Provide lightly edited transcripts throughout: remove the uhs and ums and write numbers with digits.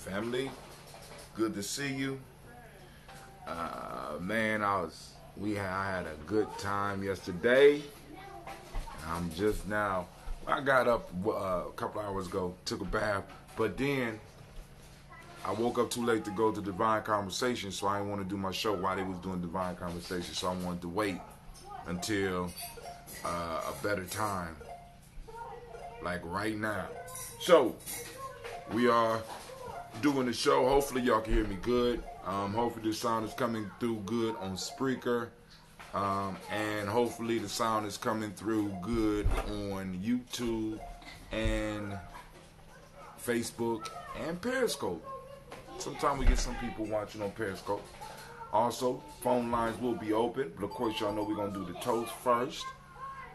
family. Good to see you. Man, I had a good time yesterday. I'm just now. I got up a couple hours ago, took a bath, but then I woke up too late to go to Divine Conversation, so I didn't want to do my show while they was doing Divine Conversation. So I wanted to wait until a better time, like right now. So we are doing the show. Hopefully y'all can hear me good. Hopefully the sound is coming through good on Spreaker. And hopefully the sound is coming through good on YouTube and Facebook and Periscope. Sometimes we get some people watching on Periscope. Also, phone lines will be open, but of course y'all know we're going to do the toast first.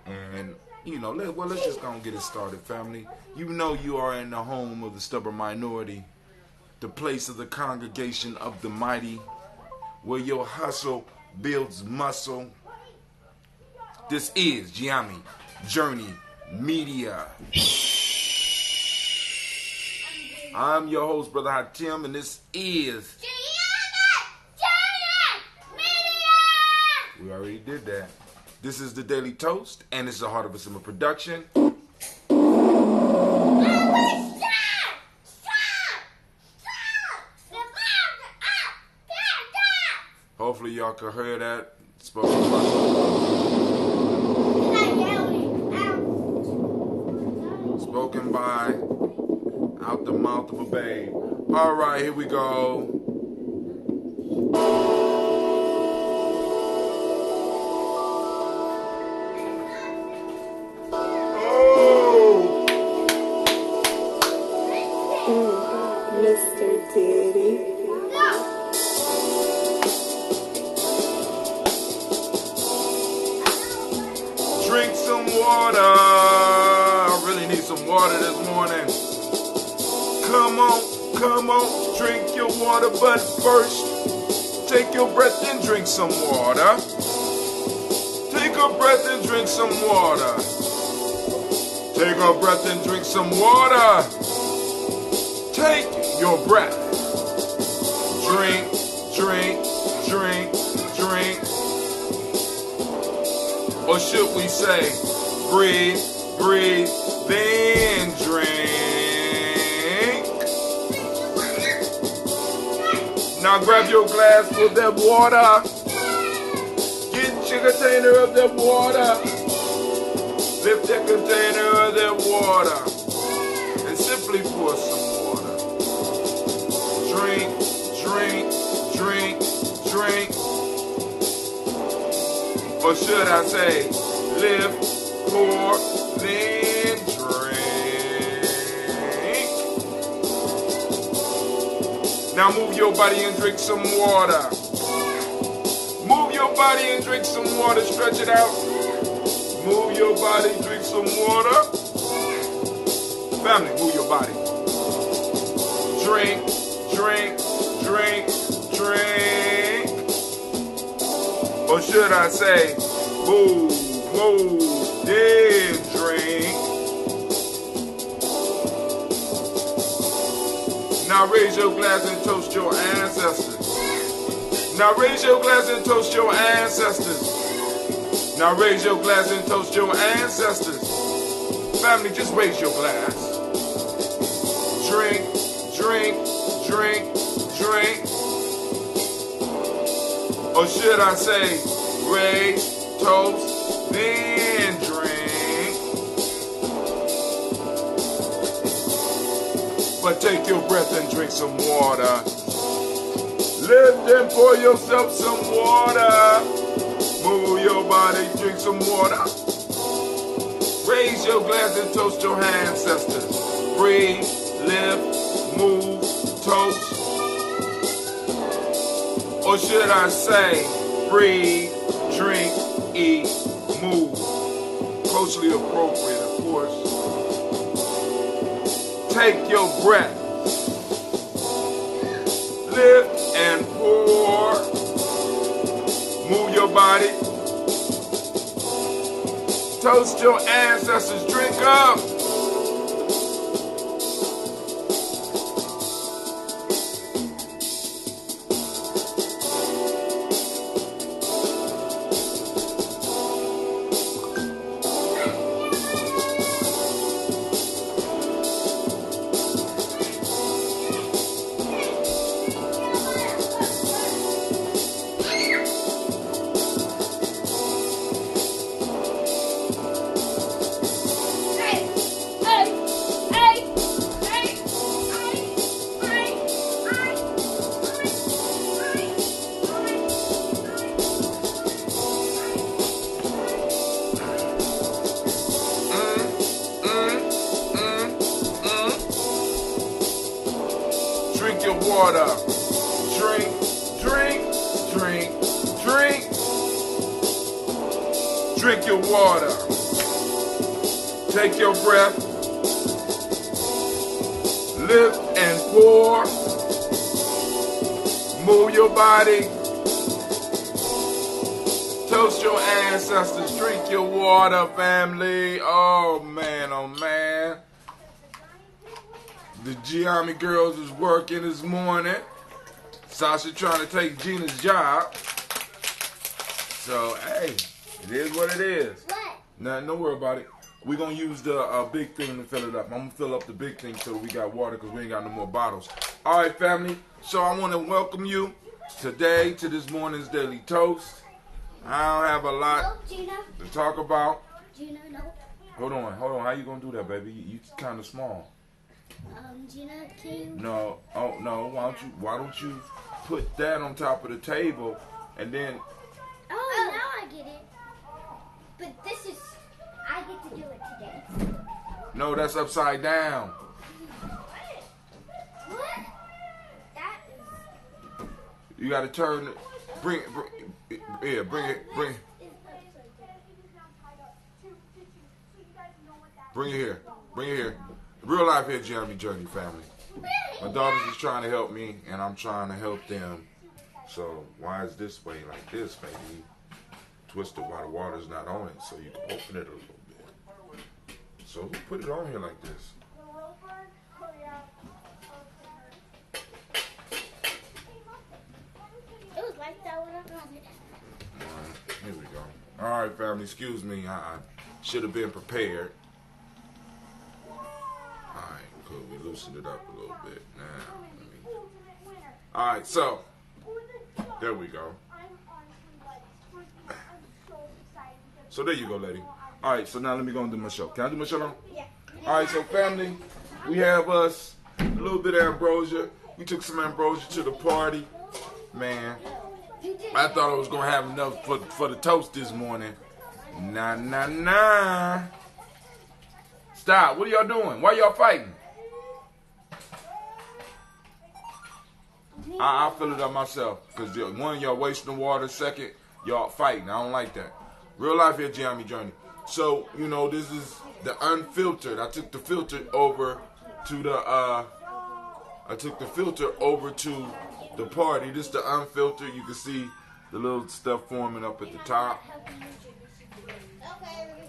And, let's just go and get it started, family. You know you are in the home of the stubborn minority, the place of the congregation of the mighty, where your hustle builds muscle. This is Gye-Nyame Journey Media. I'm your host, Brother Hatim, and this is Gye-Nyame Media. We already did that. This is the Daily Toast, and it's the Heart of a Simmer production. Hopefully y'all can hear that. Spoken by out the mouth of a babe. All right, here we go. Mr. Diddy. Drink some water. I really need some water this morning. Come on, drink your water, but first, take your breath and drink some water. Take a breath and drink some water. Take a breath and drink some water. Take your breath. Drink, drink, drink, drink. Or should we say, breathe, breathe, then drink. Now grab your glass full of that water. Get your container of that water. Lift that container of that water. And simply pour some water. Drink, drink, drink, drink. Or should I say, lift, pour, then drink. Now move your body and drink some water. Move your body and drink some water. Stretch it out. Move your body, drink some water. Family, move your body. Drink, drink, drink, drink. Or should I say, move, then drink. Now raise your glass and toast your ancestors. Now raise your glass and toast your ancestors. Now raise your glass and toast your ancestors. Family, just raise your glass. Drink, drink, drink, drink. Or should I say, raise, toast, then drink. But take your breath and drink some water. Lift and pour yourself some water. Move your body, drink some water. Raise your glass and toast your ancestors. Breathe, lift, move, toast. Or should I say, breathe, drink, eat, move. Culturally appropriate, of course. Take your breath. Lift and pour. Move your body. Toast your ancestors. Drink up. Drink your water. Drink, drink, drink, drink. Drink your water. Take your breath. Lift and pour. Move your body. Toast your ancestors. Drink your water, family. Oh, man, oh, man. The Gye-Nyame girls is working this morning. Sasha trying to take Gina's job. So, hey, it is what it is. What? Nothing, don't worry about it. We're going to use the big thing to fill it up. I'm going to fill up the big thing so we got water because we ain't got no more bottles. All right, family. So I want to welcome you today to this morning's Daily Toast. I don't have a lot to talk about. Gina, no. Hold on. How you going to do that, baby? You kind of small. Gina, can you? No. Oh, no. Why don't you put that on top of the table and then... Oh, now I get it. But this is... I get to do it today. No, that's upside down. What? That is... You got to turn it. Bring it. Bring it here. Real life here, Gye-Nyame Journey family. My daughters is trying to help me, and I'm trying to help them. So why is this way like this, baby? Twist it while the water's not on it, so you can open it a little bit. So who put it on here like this? It was like that when I got it. Here we go. All right, family. Excuse me. I should have been prepared. All right, cool. We loosened it up a little bit now. All right, so there we go. So there you go, lady. All right, so now let me go and do my show. Can I do my show now? Yeah. All right, so family, we have us a little bit of ambrosia. We took some ambrosia to the party. Man, I thought I was going to have enough for the toast this morning. Nah. Stop. What are y'all doing? Why y'all fighting? I'll fill it up myself. Because one, y'all wasting water. Second, y'all fighting. I don't like that. Real life here, Gye-Nyame Journey. So, you know, this is the unfiltered. I took the filter over to the party. This is the unfiltered. You can see the little stuff forming up at the top.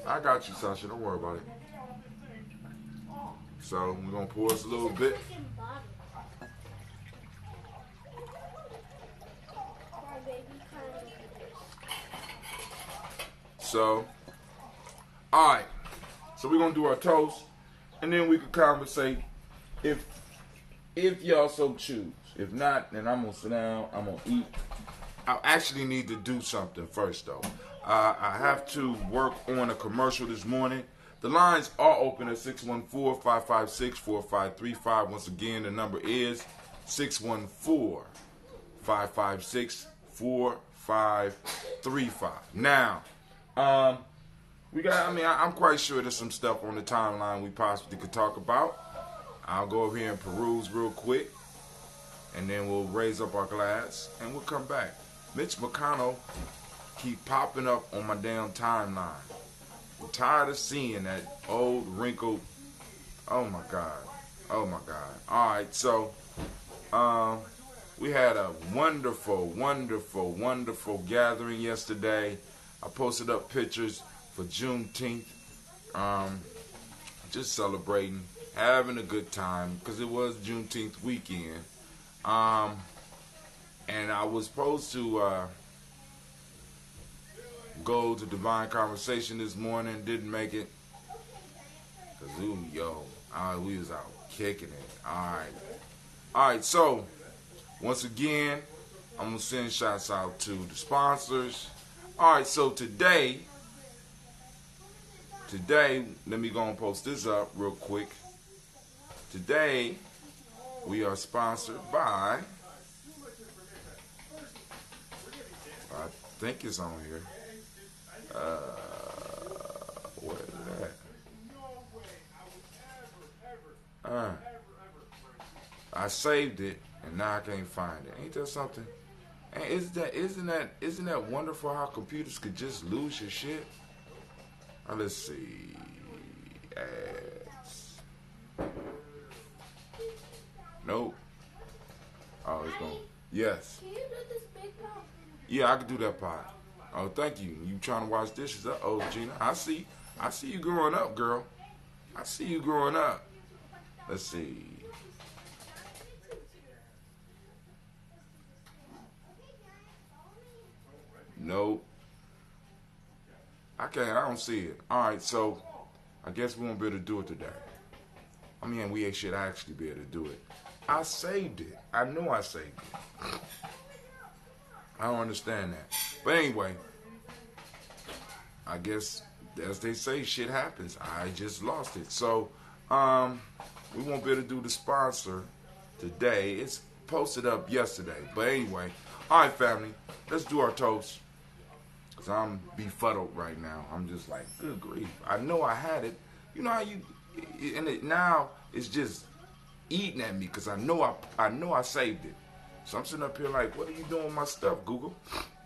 I got you, Sasha. Don't worry about it. So we're gonna pour us a little bit. So, all right. So we're gonna do our toast, and then we can conversate if y'all so choose. If not, then I'm gonna sit down. I'm gonna eat. I actually need to do something first, though. I have to work on a commercial this morning. The lines are open at 614-556-4535. Once again, the number is 614-556-4535. Now, I'm quite sure there's some stuff on the timeline we possibly could talk about. I'll go over here and peruse real quick, and then we'll raise up our glass, and we'll come back. Mitch McConnell keep popping up on my damn timeline. I'm tired of seeing that old wrinkled. Oh my God. All right, so we had a wonderful gathering yesterday. I posted up pictures for Juneteenth. Just celebrating, having a good time because it was Juneteenth weekend. And I was supposed to go to Divine Conversation this morning, didn't make it. Cause we was out kicking it. All right. So once again, I'm gonna send shots out to the sponsors. All right. So today, let me go and post this up real quick. Today, we are sponsored by. I think it's on here. What is that? I saved it, and now I can't find it. Ain't that something? And isn't that wonderful how computers could just lose your shit? Let's see. Ads. Nope. Oh, it's going. Yes. Can you do this big pot? Yeah, I can do that part. Oh, thank you. You trying to wash dishes? Oh, Gina, I see you growing up, girl. I see you growing up. Let's see. Nope. I don't see it. All right, so I guess we won't be able to do it today. I mean, we should actually be able to do it. I saved it. I know I saved it. I don't understand that. But anyway, I guess, as they say, shit happens. I just lost it. So, we won't be able to do the sponsor today. It's posted up yesterday. But anyway, all right, family, let's do our toast. Because I'm befuddled right now. I'm just like, good grief. I know I had it. You know how you, and it now it's just eating at me because I know I saved it. So I'm sitting up here like, what are you doing with my stuff, Google?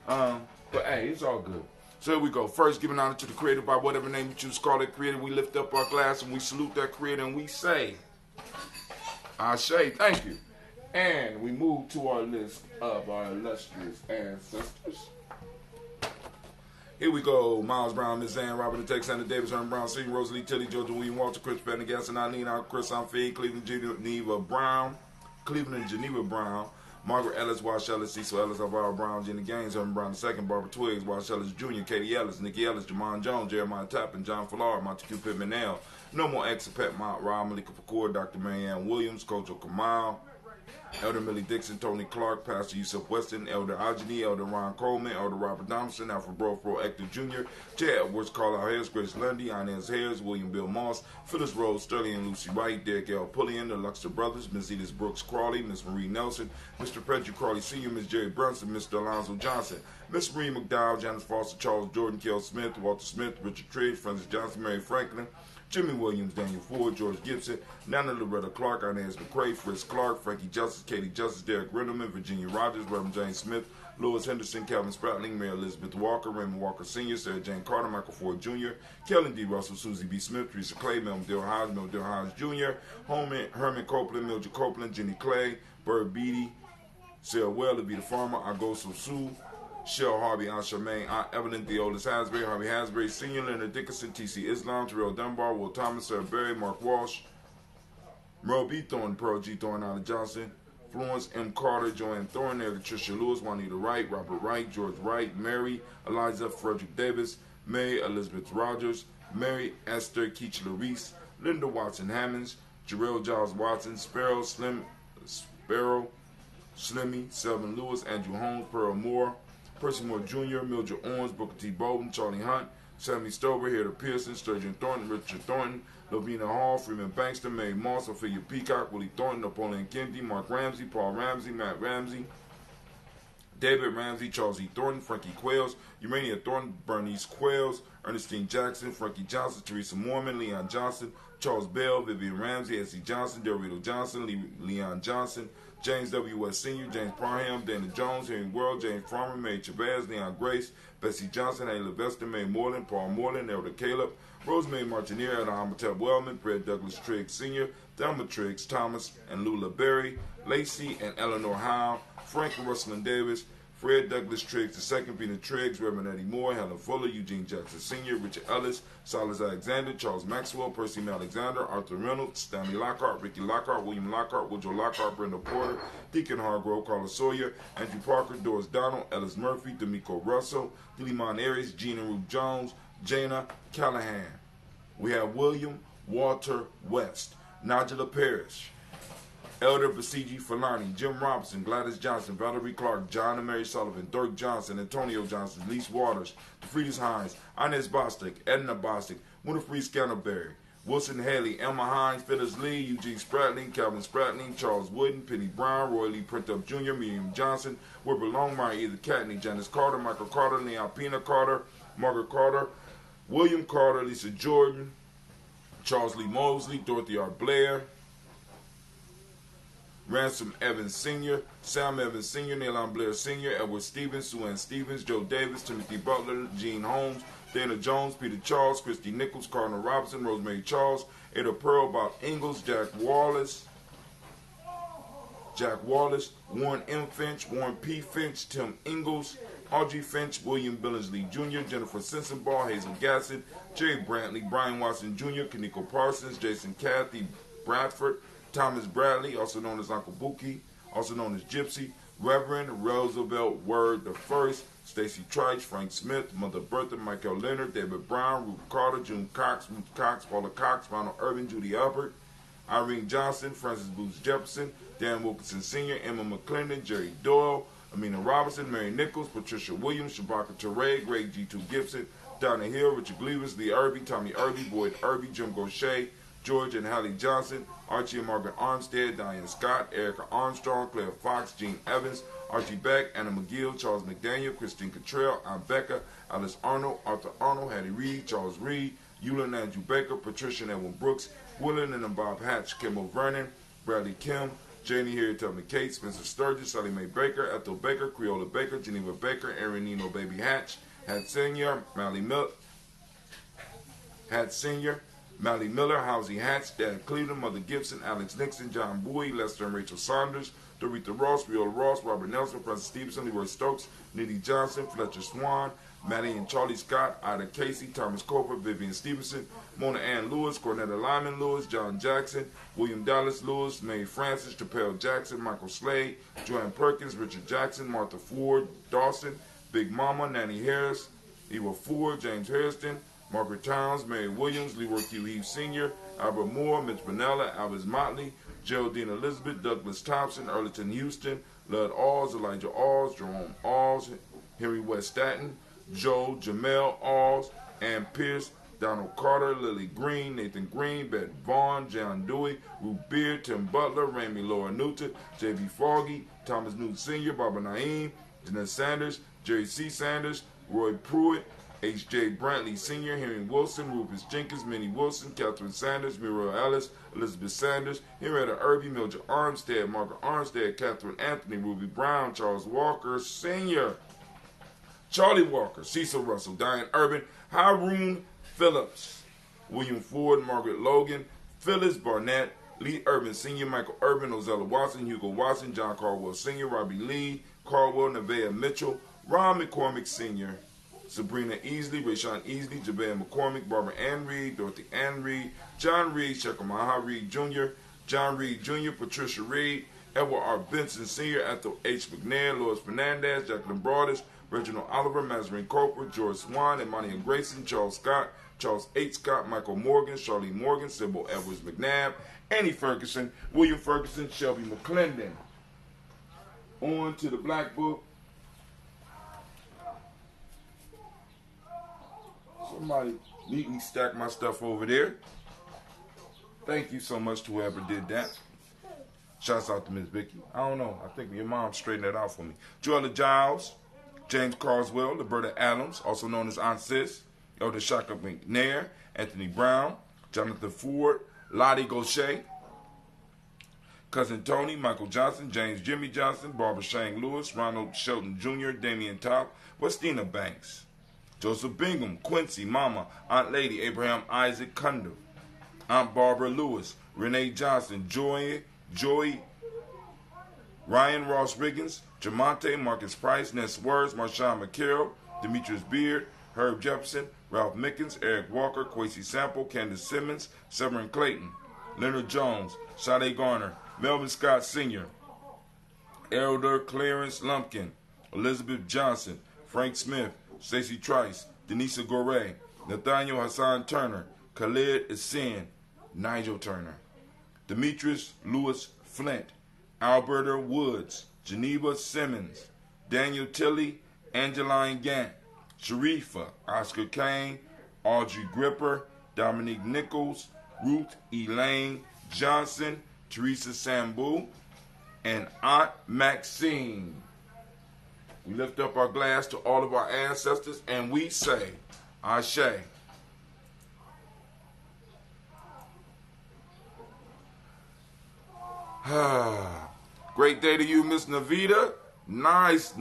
But hey, it's all good. So here we go. First, giving honor to the Creator by whatever name you choose to call it Creator. We lift up our glass and we salute that Creator and we say, Ashe, thank you. And we move to our list of our illustrious ancestors. Here we go. Miles Brown, Miss Ann, Robert the Texander, Davis, Herman Brown, Sr., Rosalie Tilly, Georgia William Walter, Chris Pendergast, and Eileen, Chris Amfee, Cleveland Geneva Brown, Margaret Ellis, Wash Ellis, Cecil Ellis, Alvaro Brown, Jenny Gaines, Herman Brown II, Barbara Twiggs, Wash Ellis Jr., Katie Ellis, Nikki Ellis, Jamon Jones, Jeremiah Tappan, John Fallard, Montague Pittman L, No More Exapet, Mount Rob, Malika Fakour, Dr. Marianne Williams, Coach Kamal, Elder Millie Dixon, Tony Clark, Pastor Yusuf Weston, Elder Ajani, Elder Ron Coleman, Elder Robert Thompson, Alfred Brofro, Hector Jr., J. Edwards, Carlisle Harris, Grace Lundy, Inez Harris, William Bill Moss, Phyllis Rose, Sterling and Lucy Wright, Derek L. Pullian, the Luxor Brothers, Ms. Edith Brooks Crawley, Miss Marie Nelson, Mr. Pedro Crawley Sr., Miss Jerry Brunson, Mr. Alonzo Johnson, Miss Marie McDowell, Janice Foster, Charles Jordan, Kel Smith, Walter Smith, Richard Tridge, Francis Johnson, Mary Franklin, Jimmy Williams, Daniel Ford, George Gibson, Nana Loretta Clark, Inez McCrae, Fritz Clark, Frankie Justice, Katie Justice, Derek Riddleman, Virginia Rogers, Reverend James Smith, Louis Henderson, Calvin Spratling, Mary Elizabeth Walker, Raymond Walker Sr., Sarah Jane Carter, Michael Ford Jr., Kellen D. Russell, Susie B. Smith, Teresa Clay, Melvin Dale Hodge Jr., Herman Copeland, Mildred Copeland, Jenny Clay, Bird Beatty, Sarah Well, Levita Farmer, Agoso Sue, Shell Harvey, Aunt Charmaine, Aunt Evelyn, Theolis Hasbury, Harvey Hasbury, Senior Leonard Dickinson, T.C. Islam, Terrell Dunbar, Will Thomas, Sarah Berry, Mark Walsh, Merle B. Thorne, Pearl G. Thorne, Allen Johnson, Florence M. Carter, Joanne Thorne, Tricia Lewis, Juanita Wright, Robert Wright, George Wright, Mary, Eliza, Frederick Davis, May Elizabeth Rogers, Mary Esther Keechler Reese, Linda Watson Hammonds, Jarrell Giles Watson, Sparrow, Slimmy, Selvin Lewis, Andrew Holmes, Pearl Moore, Percy Moore Jr., Mildred Owens, Booker T. Bolden, Charlie Hunt, Sammy Stover, Heather Pearson, Sturgeon Thornton, Richard Thornton, Lovina Hall, Freeman Bankston, Mary Moss, Ophelia Peacock, Willie Thornton, Napoleon Kennedy, Mark Ramsey, Paul Ramsey, Matt Ramsey, David Ramsey, Charles E. Thornton, Frankie Quails, Urania Thornton, Bernice Quails, Ernestine Jackson, Frankie Johnson, Teresa Mormon, Leon Johnson, Charles Bell, Vivian Ramsey, S.E. Johnson, Dorito Johnson, Leon Johnson, James W. West Sr., James Parham, Dana Jones, Henry World, James Farmer, Mary Chavez, Leon Grace, Bessie Johnson, Ayla Vester, May Moreland, Paul Moreland, Elder Caleb, Rosemary Martineer, Elder Amatep Wellman, Fred Douglas Triggs Sr., Thelma Triggs Thomas, and Lula Berry, Lacey and Eleanor Howe, Frank and Russell Davis, Fred Douglas Triggs II, Peter Triggs, Reverend Eddie Moore, Helen Fuller, Eugene Jackson Sr., Richard Ellis, Silas Alexander, Charles Maxwell, Percy M. Alexander, Arthur Reynolds, Stanley Lockhart, Ricky Lockhart, William Lockhart, Woodrow Lockhart, Brenda Porter, Deacon Hargrove, Carla Sawyer, Andrew Parker, Doris Donald, Ellis Murphy, D'Amico Russell, Delimon Aries, Gina Rube Jones, Jana Callahan. We have William Walter West, Nigella Parrish, Elder Basiji Falani, Jim Robinson, Gladys Johnson, Valerie Clark, John and Mary Sullivan, Dirk Johnson, Antonio Johnson, Lise Waters, DeFriedis Hines, Inez Bostic, Edna Bostic, Winifred Scanterberry, Wilson Haley, Emma Hines, Phyllis Lee, Eugene Spratling, Calvin Spratling, Charles Wooden, Penny Brown, Roy Lee Printup Jr., Miriam Johnson, Wilbur Longmire, Either Catney, Janice Carter, Michael Carter, Leon Pina Carter, Margaret Carter, William Carter, Lisa Jordan, Charles Lee Mosley, Dorothy R. Blair, Ransom Evans Sr., Sam Evans Sr., Neilon Blair Sr., Edward Stevens, Sue Ann Stevens, Joe Davis, Timothy Butler, Gene Holmes, Dana Jones, Peter Charles, Christy Nichols, Cardinal Robinson, Rosemary Charles, Ada Pearl, Bob Ingalls, Jack Wallace, Warren M. Finch, Warren P. Finch, Tim Ingalls, Audrey Finch, William Billingsley Jr., Jennifer Sensenball, Hazel Gassett, Jerry Brantley, Brian Watson Jr., Kaniko Parsons, Jason Kathy Bradford, Thomas Bradley, also known as Uncle Buki, also known as Gypsy, Reverend Roosevelt Word I, Stacy Trice, Frank Smith, Mother Bertha, Michael Leonard, David Brown, Ruth Carter, June Cox, Ruth Cox, Paula Cox, Ronald Irvin, Judy Albert, Irene Johnson, Francis Booth Jefferson, Dan Wilkinson Sr., Emma McClendon, Jerry Doyle, Amina Robinson, Mary Nichols, Patricia Williams, Shabaka Teray, Greg G2 Gibson, Donna Hill, Richard Gleavers, Lee Irby, Tommy Irby, Boyd Irby, Jim Gaucher, George and Hallie Johnson, Archie and Margaret Armstead, Diane Scott, Erica Armstrong, Claire Fox, Gene Evans, Archie Beck, Anna McGill, Charles McDaniel, Christine Cottrell, Aunt Becca, Alice Arnold, Arthur Arnold, Hattie Reed, Charles Reed, Eula and Andrew Baker, Patricia and Edwin Brooks, Willen and Bob Hatch, Kimball Vernon, Bradley Kim, Janie Harriet Tubman Kate, Spencer Sturgis, Sally Mae Baker, Ethel Baker, Creola Baker, Geneva Baker, Aaron Nino Baby Hatch, Hat Senior, Mally Miller, Housie Hatch, Dan Cleveland, Mother Gibson, Alex Nixon, John Bowie, Lester and Rachel Saunders, Doretha Ross, Riola Ross, Robert Nelson, Francis Stevenson, Leroy Stokes, Nitty Johnson, Fletcher Swan, Maddie and Charlie Scott, Ida Casey, Thomas Coper, Vivian Stevenson, Mona Ann Lewis, Cornetta Lyman Lewis, John Jackson, William Dallas Lewis, Mae Francis, Chappelle Jackson, Michael Slade, Joanne Perkins, Richard Jackson, Martha Ford, Dawson, Big Mama, Nanny Harris, Eva Ford, James Hairston, Margaret Towns, Mary Williams, Leroy Q. Heath Sr., Albert Moore, Mitch Vanella, Alvis Motley, Geraldine Elizabeth, Douglas Thompson, Erleton Houston, Lud Alls, Elijah Alls, Jerome Alls, Henry West Staton, Joe, Jamel Alls, Ann Pierce, Donald Carter, Lily Green, Nathan Green, Beth Vaughn, John Dewey, Ruth Beard, Tim Butler, Ramey Laura Newton, J.B. Foggy, Thomas Newton Sr., Barbara Naeem, Jeanette Sanders, Jerry C. Sanders, Roy Pruitt, H.J. Brantley Sr., Henry Wilson, Rufus Jenkins, Minnie Wilson, Catherine Sanders, Muriel Ellis, Elizabeth Sanders, Henrietta Irby, Mildred Armstead, Margaret Armstead, Catherine Anthony, Ruby Brown, Charles Walker Sr., Charlie Walker, Cecil Russell, Diane Urban, Haroon Phillips, William Ford, Margaret Logan, Phyllis Barnett, Lee Urban Sr., Michael Urban, Ozella Watson, Hugo Watson, John Caldwell Sr., Robbie Lee, Caldwell, Nevaeh Mitchell, Ron McCormick Sr., Sabrina Easley, Rayshawn Easley, Jabea McCormick, Barbara Ann Reed, Dorothy Ann Reed, John Reed, Shekamaha Reed Jr., John Reed Jr., Patricia Reed, Edward R. Benson Sr., Ethel H. McNair, Lois Fernandez, Jacqueline Broadus, Reginald Oliver, Mazarine Corporal, George Swan, Imani Grayson, Charles Scott, Charles H. Scott, Michael Morgan, Charlie Morgan, Sybil Edwards McNabb, Annie Ferguson, William Ferguson, Shelby McClendon. On to the Black Book. Somebody neatly stacked my stuff over there. Thank you so much to whoever did that. Shouts out to Miss Vicky. I don't know. I think your mom straightened that out for me. Joella Giles, James Carswell, Liberta Adams, also known as Aunt Sis, Elder Shaka McNair, Anthony Brown, Jonathan Ford, Lottie Gaucher, Cousin Tony, Michael Johnson, James Jimmy Johnson, Barbara Shane Lewis, Ronald Shelton Jr., Damian Top, Westina Banks, Joseph Bingham, Quincy, Mama, Aunt Lady, Abraham Isaac Kunder, Aunt Barbara Lewis, Renee Johnson, Joy, Ryan Ross Riggins, Jamonte, Marcus Price, Ness Words, Marshawn McCarroll, Demetrius Beard, Herb Jefferson, Ralph Mickens, Eric Walker, Quasi Sample, Candace Simmons, Severin Clayton, Leonard Jones, Sade Garner, Melvin Scott Sr., Elder Clarence Lumpkin, Elizabeth Johnson, Frank Smith, Stacey Trice, Denisa Gore, Nathaniel Hassan Turner, Khalid Asin, Nigel Turner, Demetrius Lewis Flint, Alberta Woods, Geneva Simmons, Daniel Tilley, Angeline Gant, Sharifa, Oscar Kane, Audrey Gripper, Dominique Nichols, Ruth Elaine Johnson, Teresa Sambu, and Aunt Maxine. We lift up our glass to all of our ancestors and we say, Ashe. Great day to you, Miss Navita. Nice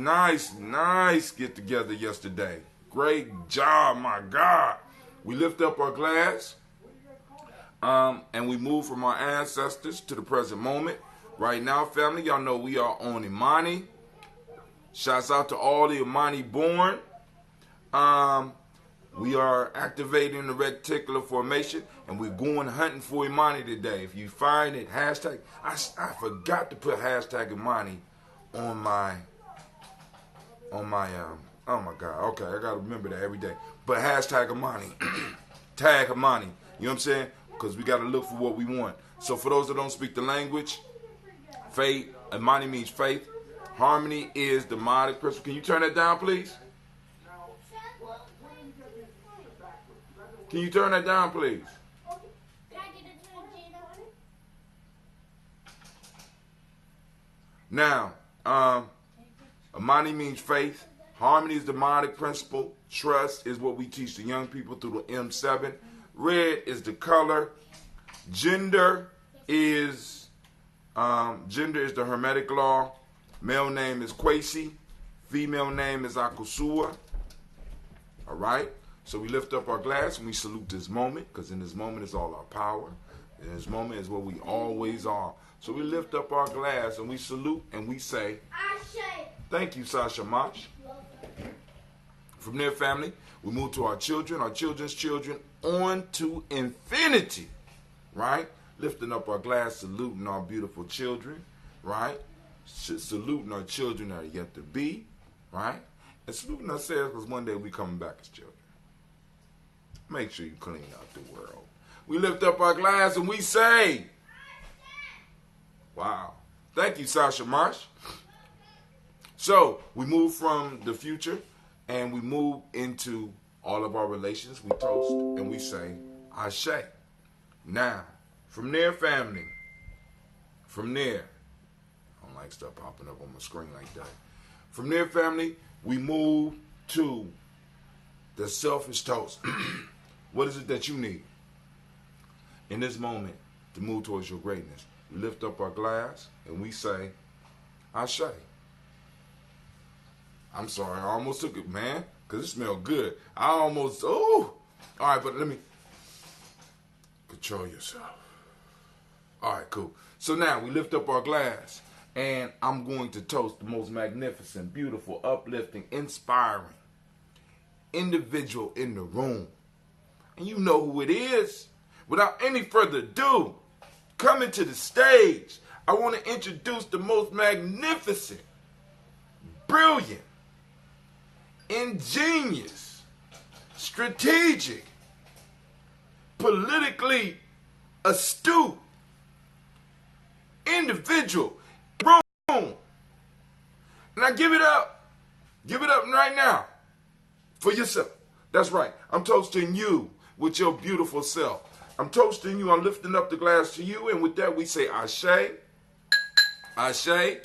get together yesterday. Great job, my God. We lift up our glass, and we move from our ancestors to the present moment. Right now, family, y'all know we are on Imani. Shouts out to all the Imani born. We are activating the reticular formation, and we're going hunting for Imani today. If you find it, hashtag. I forgot to put hashtag Imani on my. Oh my God. Okay, I gotta remember that every day. But hashtag Imani, tag Imani. You know what I'm saying? Because we gotta look for what we want. So for those that don't speak the language, faith. Imani means faith. Harmony is the demonic principle. Can you turn that down, please? Can you turn that down, please? Now, Imani means faith. Harmony is the demonic principle. Trust is what we teach the young people through the M7. Red is the color. Gender is the Hermetic law. Male name is Kwesi. Female name is Akusua. All right? So we lift up our glass and we salute this moment, because in this moment is all our power. In this moment is what we always are. So we lift up our glass and we salute and we say, thank you, Sasha Mach. From there, family, we move to our children, our children's children, on to infinity. Right? Lifting up our glass, saluting our beautiful children. Right? Saluting our children that are yet to be. Right? And saluting ourselves, because one day we coming back as children. Make sure you clean out the world. We lift up our glass and we say, wow. Thank you, Sasha Marsh. So we move from the future and we move into all of our relations. We toast and we say, Ashe. Now, from there, family, from there, I don't like stuff popping up on my screen like that. From there, family, we move to the selfish toast. What is it that you need in this moment to move towards your greatness? We lift up our glass and we say, Ashe. I'm sorry, I almost took it, man, because it smelled good. All right, but let me control yourself. All right, cool. So now we lift up our glass and I'm going to toast the most magnificent, beautiful, uplifting, inspiring individual in the room. And you know who it is. Without any further ado, coming to the stage, I want to introduce the most magnificent, brilliant, ingenious, strategic, politically astute individual in the room. And I give it up right now for yourself. That's right. I'm toasting you with your beautiful self. I'm toasting you. I'm lifting up the glass to you. And with that, we say Ashe, Ashe,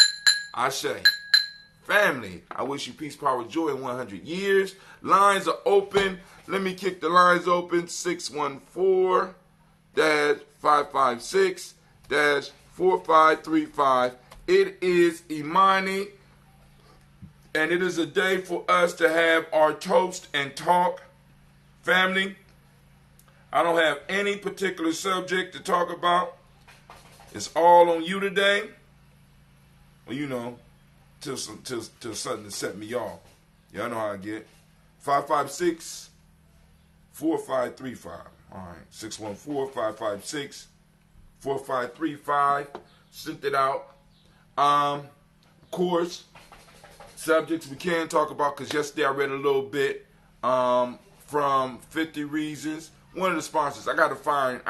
Ashe. Family, I wish you peace, power, joy in 100 years. Lines are open. Let me kick the lines open. 614-556-4535. It is Imani. And it is a day for us to have our toast and talk. Family, I don't have any particular subject to talk about. It's all on you today. Well, you know, till something to set me off. Y'all know how I get. 556-4535. All right, 614-556-4535. Sent it out. Of course, subjects we can talk about, because yesterday I read a little bit from 50 Reasons. One of the sponsors, I gotta find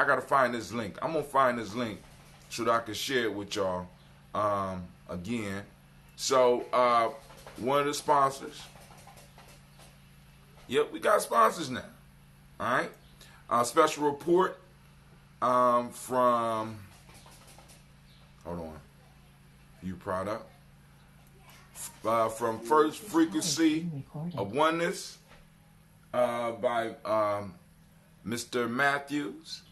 this link. I'm gonna find this link so that I can share it with y'all again. So one of the sponsors. Yep, we got sponsors now. All right. Special report from, hold on, you product. From First Frequency of Oneness by Mr. Matthews,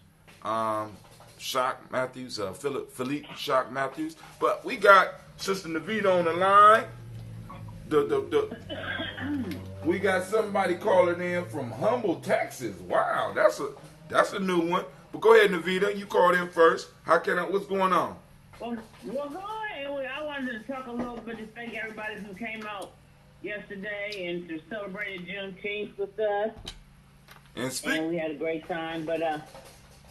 Shock Matthews, Philippe Shock Matthews. But we got Sister Navita on the line. We got somebody calling in from Humble, Texas. Wow, that's a new one. But go ahead, Navita. You called in first. What's going on? Well, go ahead. I wanted to talk a little bit to thank everybody who came out yesterday and to celebrate Juneteenth with us. And we had a great time. But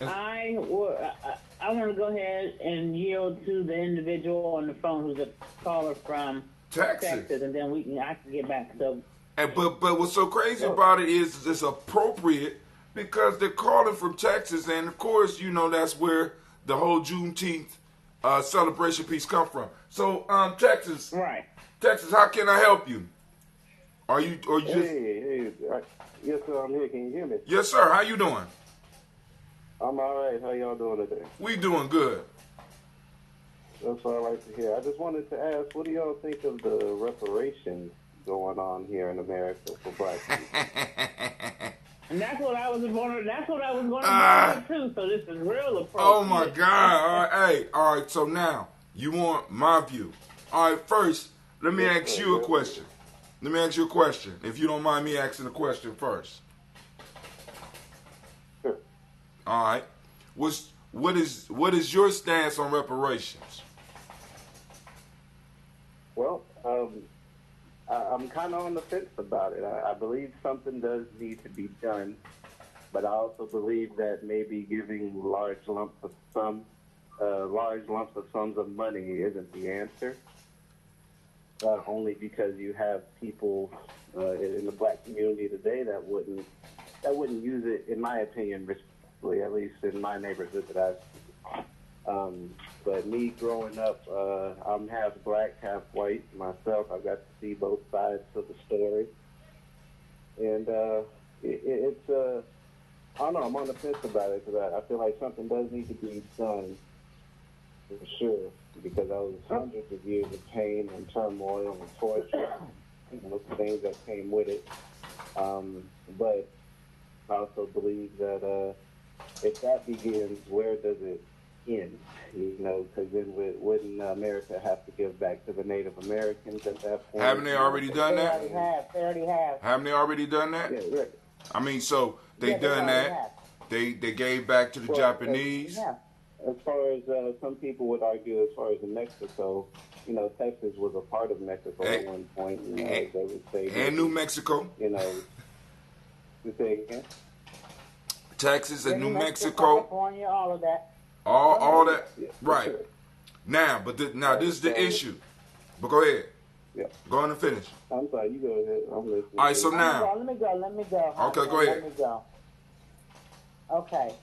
I want to go ahead and yield to the individual on the phone who's a caller from Texas, and then I can get back. So, but what's so crazy about it is it's appropriate because they're calling from Texas, and of course, you know that's where the whole Juneteenth celebration piece come from. So, Texas, right? Texas, how can I help you? Are you just? Hey, yes, sir. I'm here. Can you hear me? Yes, sir. How you doing? I'm all right. How y'all doing today? We doing good. That's what I like to hear. I just wanted to ask, what do y'all think of the reparations going on here in America for black people? And that's what I was going to do too. So this is real appropriate. Oh my God! All right. So now you want my view. All right. First, let me ask you a question. If you don't mind me asking a question first. Sure. All right. What is your stance on reparations? Well, I'm kind of on the fence about it. I believe something does need to be done, but I also believe that maybe giving large lumps of sums of money isn't the answer. Only because you have people in the black community today that wouldn't use it, in my opinion, respectfully, at least in my neighborhood that I've but me growing up, I'm half black, half white myself. I got to see both sides of the story. And it's I don't know, I'm on the fence about it because I feel like something does need to be done for sure, because that was hundreds of years of pain and turmoil and torture, the things that came with it. But I also believe that if that begins, where does it end? Because then wouldn't America have to give back to the Native Americans at that point? Haven't they already done that? They already have. Haven't they already done that? Yeah, right. I mean, so they done that. They gave back to the Japanese. As far as some people would argue, as far as in Mexico, Texas was a part of Mexico at one point. They would say, and New Mexico. You say again. Texas and New Mexico. California, all of that. All that, yeah, right? Sure. Now, this is the issue. But go ahead. Yeah. Go on and finish. I'm sorry. You go ahead. I'm listening. All right. So now. Let me go. Okay. Go ahead. Let me go. Okay.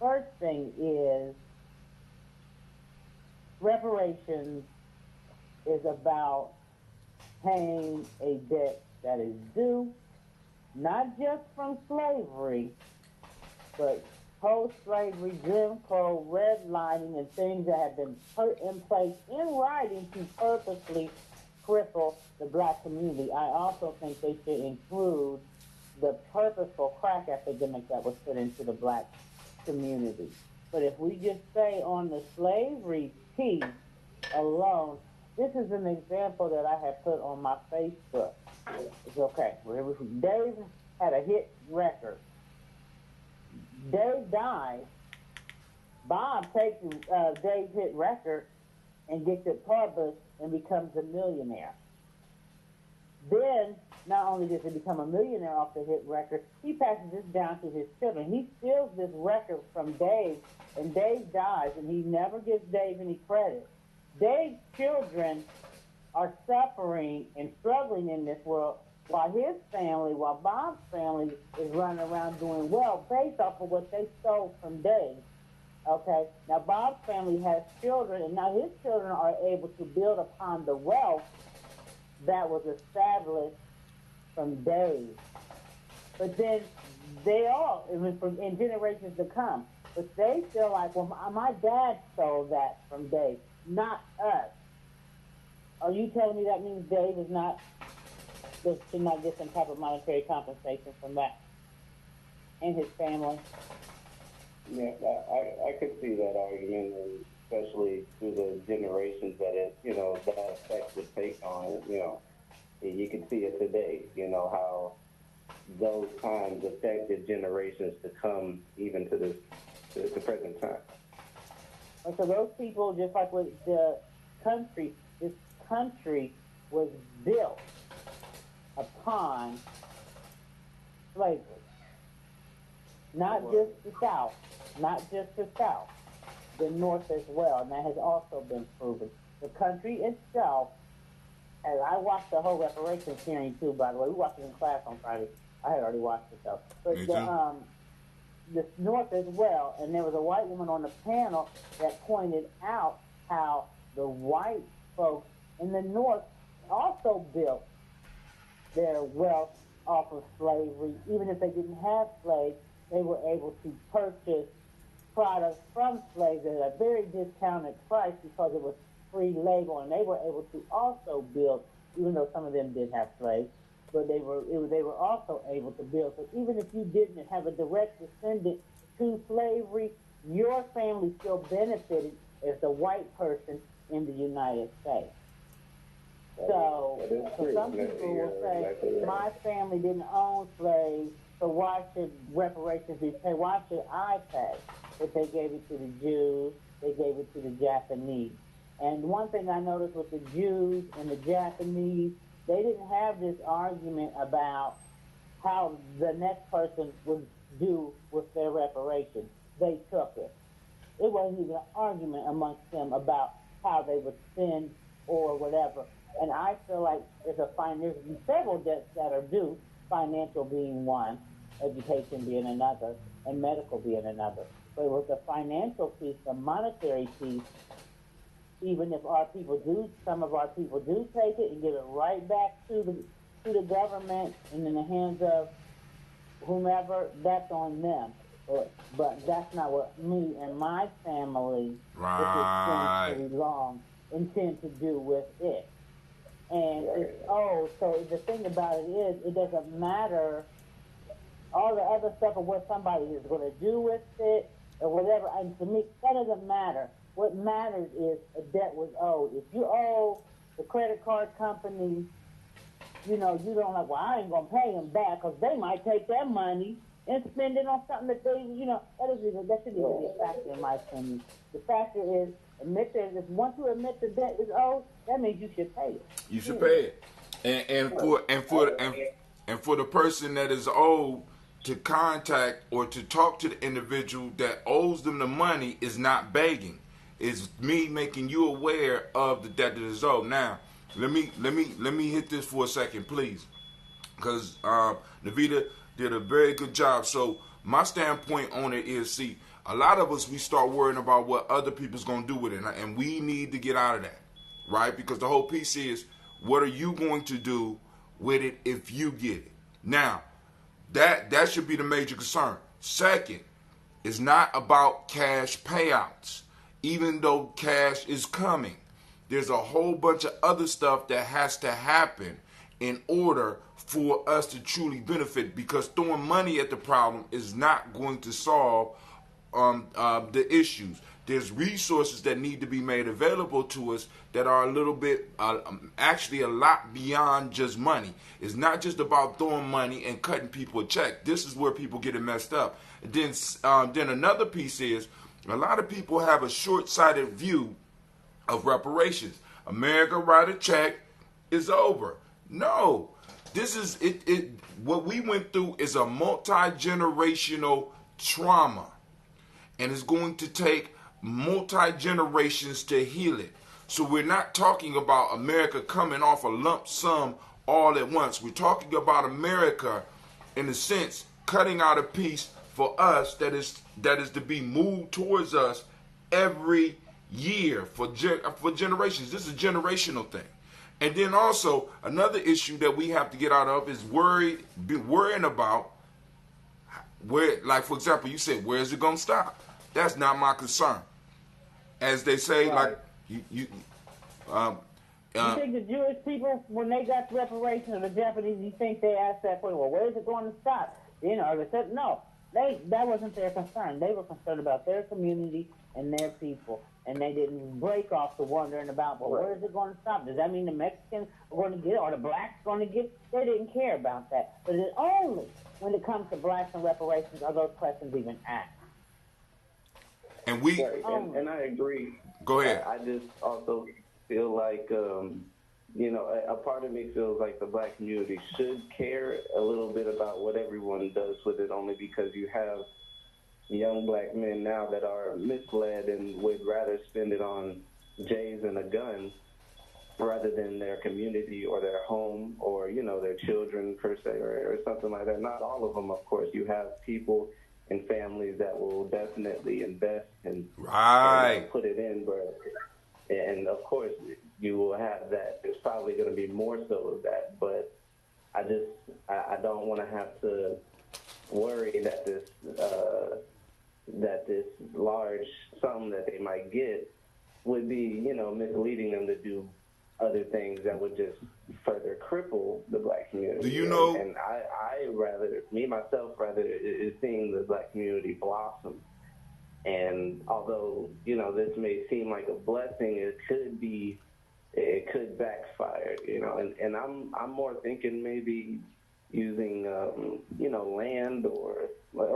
First thing is reparations is about paying a debt that is due, not just from slavery, but post-slavery, Jim Crow, redlining, and things that have been put in place in writing to purposely cripple the black community. I also think they should include the purposeful crack epidemic that was put into the black community. But if we just stay on the slavery piece alone, this is an example that I have put on my Facebook. It's okay. Dave had a hit record. Dave died. Bob takes Dave's hit record and gets it published and becomes a millionaire. Then, not only does he become a millionaire off the hit record, he passes this down to his children. He steals this record from Dave, and Dave dies, and he never gives Dave any credit. Dave's children are suffering and struggling in this world, while Bob's family is running around doing well based off of what they stole from Dave. Okay? Now, Bob's family has children, and now his children are able to build upon the wealth that was established from Dave. But then they all, in generations to come, but they feel like, well, my dad stole that from Dave, not us. Are you telling me that means Dave should not get some type of monetary compensation from that and his family? Yeah, I could see that argument, and especially through the generations that that effect would take on, you can see it today, how those times affected generations to come even to the present time. And so those people, just like with the country, this country was built upon slavery. Not just the South, the North as well, and that has also been proven. The country itself, as I watched the whole reparations hearing too, by the way, we watched it in class on Friday. I had already watched it though. But the North as well, and there was a white woman on the panel that pointed out how the white folks in the North also built their wealth off of slavery. Even if they didn't have slaves, they were able to purchase products from slaves at a very discounted price because it was free labor, and they were able to also build, even though some of them did have slaves, but they were also able to build. So even if you didn't have a direct descendant to slavery, your family still benefited as the white person in the United States. So some people will say, my family didn't own slaves, so why should reparations be paid? Why should I pay? If they gave it to the Jews, they gave it to the Japanese. And one thing I noticed with the Jews and the Japanese, they didn't have this argument about how the next person would do with their reparations. They took it. It wasn't even an argument amongst them about how they would spend or whatever. And I feel like there's several debts that are due, financial being one, education being another, and medical being another. But with the financial piece, the monetary piece, even if some of our people do take it and give it right back to the government and in the hands of whomever, that's on them. But that's not what me and my family, right, which is going long, intend to do with it. And so the thing about it is, it doesn't matter all the other stuff of what somebody is going to do with it or whatever. And to me, that doesn't matter. What matters is a debt was owed. If you owe the credit card company, you don't like, well, I ain't going to pay them back because they might take that money and spend it on something that they, that shouldn't even be a factor in my opinion. The factor is, once you admit the debt is owed, that means you should pay it. You should pay it. And for the person that is owed to contact or to talk to the individual that owes them the money is not begging. It's me making you aware of the debt that is owed. Now, let me hit this for a second, please, because Navita did a very good job. So my standpoint on it is, see, a lot of us, we start worrying about what other people's going to do with it, and we need to get out of that, right? Because the whole piece is, what are you going to do with it if you get it? Now, that should be the major concern. Second, it's not about cash payouts. Even though cash is coming, there's a whole bunch of other stuff that has to happen in order for us to truly benefit, because throwing money at the problem is not going to solve the issues. There's resources that need to be made available to us that are a little bit, actually a lot beyond just money. It's not just about throwing money and cutting people a check. This is where people get it messed up. And then another piece is, a lot of people have a short-sighted view of reparations. America write a check, it's over. No, this is it. What we went through is a multi-generational trauma, and it's going to take multi-generations to heal it. So we're not talking about America coming off a lump sum all at once. We're talking about America, in a sense, cutting out a piece for us that is to be moved towards us every year for generations. This is a generational thing. And then also another issue that we have to get out of is worrying about where, like for example, you said, where is it going to stop? That's not my concern. As they say, right. like you think the Jewish people, when they got reparations, or the Japanese, you think they asked that question, well, where is it going to stop? They said no. That wasn't their concern. They were concerned about their community and their people. and they didn't break off the wondering about, well, where is it going to stop? Does that mean the Mexicans are going to get it or the blacks going to get it? They didn't care about that. But it's only when it comes to blacks and reparations are those questions even asked. And we... Right. And I agree. Go ahead. I just also feel like, a part of me feels like the black community should care a little bit about what everyone does with it, only because you have young black men now that are misled and would rather spend it on J's and a gun rather than their community or their home or, their children per se or something like that. Not all of them, of course. You have people and families that will definitely invest and put it in, and of course you will have that. There's probably going to be more so of that, but I don't want to have to worry that this large sum that they might get would be, misleading them to do other things that would just further cripple the black community. Do you know? And I rather is seeing the black community blossom. And although, this may seem like a blessing, it could backfire, and I'm more thinking maybe using, land or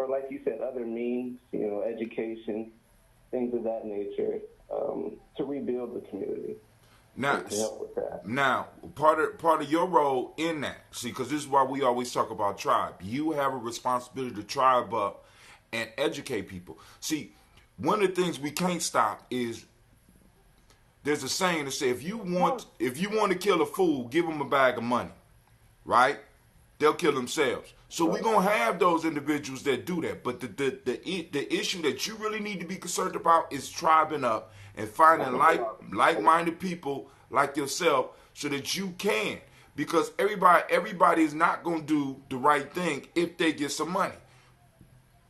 like you said, other means, education, things of that nature, to rebuild the community. Now, to help with that. Now, part of your role in that, see, because this is why we always talk about tribe. You have a responsibility to tribe up and educate people. See, one of the things we can't stop is there's a saying that says if you want to kill a fool, give them a bag of money, right? They'll kill themselves. So we're gonna have those individuals that do that. But the issue that you really need to be concerned about is tribing up and finding like-minded people like yourself so that you can. Because everybody is not gonna do the right thing if they get some money.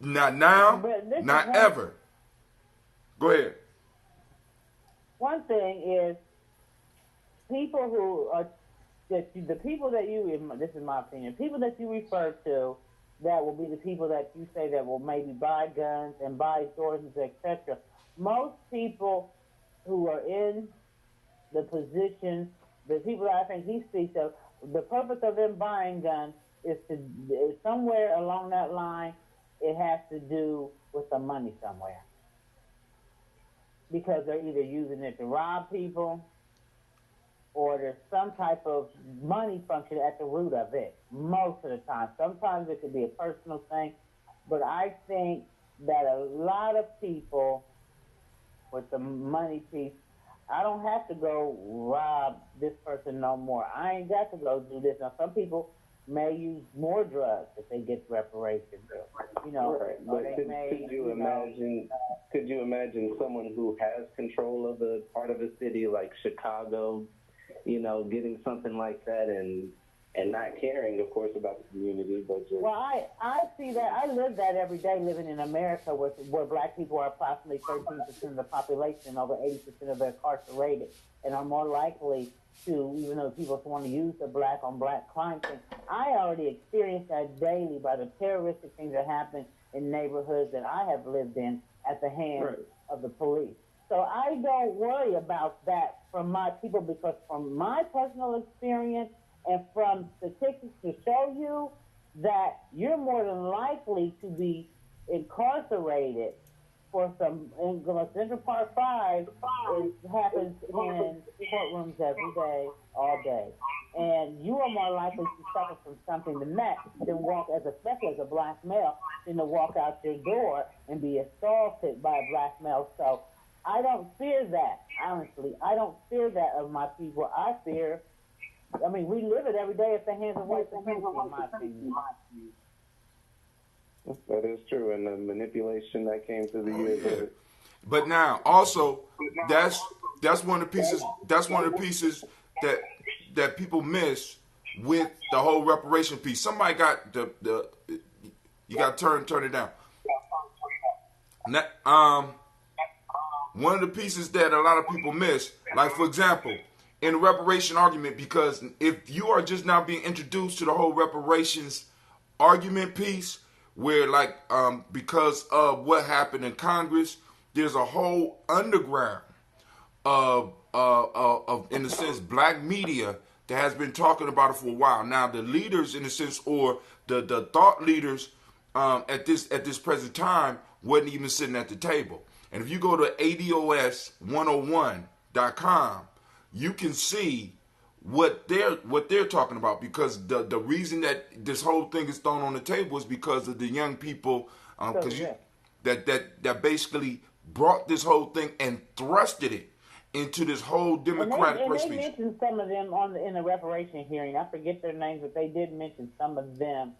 Not now, not ever. Go ahead. One thing is people who are the people that you, this is my opinion, people that you refer to that will be the people that you say that will maybe buy guns and buy Jordans, etc. Most people who are in the position, the people that I think he speaks of, the purpose of them buying guns is somewhere along that line, it has to do with the money somewhere. Because they're either using it to rob people or there's some type of money function at the root of it, most of the time. Sometimes it could be a personal thing, but I think that a lot of people with the money piece, I don't have to go rob this person no more. I ain't got to go do this. Now, some people may use more drugs if they get reparations. Right. But could you imagine someone who has control of a part of a city like Chicago, getting something like that and not caring, of course, about the community, but just... Well, I see that. I live that every day living in America where black people are approximately 13% of the population and over 80% of them incarcerated and are more likely to, even though people want to use the black on black crime thing. I already experience that daily by the terroristic things that happen in neighborhoods that I have lived in at the hands of the police. So I don't worry about that from my people because from my personal experience and from statistics to show you that you're more than likely to be incarcerated for some, in Central Park 5, it happens in courtrooms every day, all day. And you are more likely to suffer from something than that than walk, especially as a black male, than to walk out your door and be assaulted by a black male. So I don't fear that, honestly. I don't fear that of my people. We live it every day at the hands of white supremacy, in my opinion. That is true, and the manipulation that came through the years. But now, also, that's one of the pieces. That's one of the pieces that people miss with the whole reparation piece. Somebody got the you got to turn it down. Now, one of the pieces that a lot of people miss, like for example, in the reparation argument, because if you are just now being introduced to the whole reparations argument piece, where because of what happened in Congress, there's a whole underground of in a sense, black media that has been talking about it for a while. Now, the leaders, in a sense, or the thought leaders at this present time, wasn't even sitting at the table. And if you go to ADOS101.com, you can see what they're talking about, because the reason that this whole thing is thrown on the table is because of the young people, that basically brought this whole thing and thrusted it into this whole democratic and race. they mentioned some of them in the reparation hearing. I forget their names, but they did mention some of them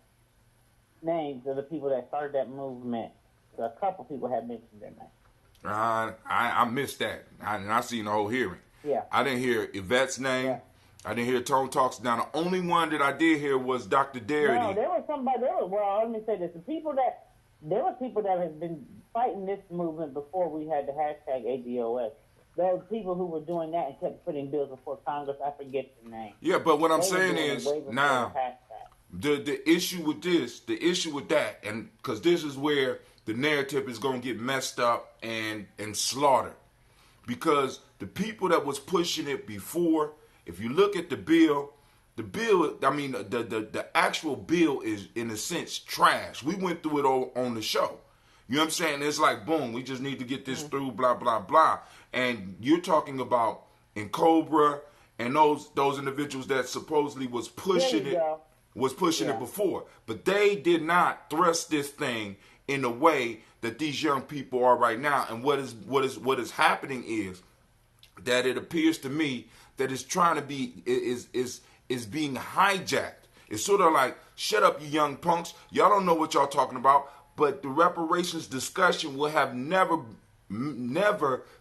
names of the people that started that movement. So a couple people have mentioned their names. I missed that, and I seen the whole hearing. Yeah, I didn't hear Yvette's name. Yeah. I didn't hear Tone Talks. Now, the only one that I did hear was Dr. Darity. No, there was somebody. Well, let me say this: there were people that have been fighting this movement before we had the hashtag ADOS. There were people who were doing that and kept putting bills before Congress. I forget the name. Yeah, but what I'm saying is, now, the issue with that, and because this is where the narrative is going to get messed up and slaughtered, because the people that was pushing it before, if you look at the bill, I mean, the actual bill is, in a sense, trash. We went through it all on the show. You know what I'm saying? It's like, boom, we just need to get this through, blah, blah, blah. And you're talking about in Cobra and those individuals that supposedly was pushing it before. But they did not thrust this thing in the way that these young people are right now. And what is happening is that it appears to me that it's trying to be is being hijacked. It's sort of like, shut up, you young punks. Y'all don't know what y'all talking about. But the reparations discussion will have never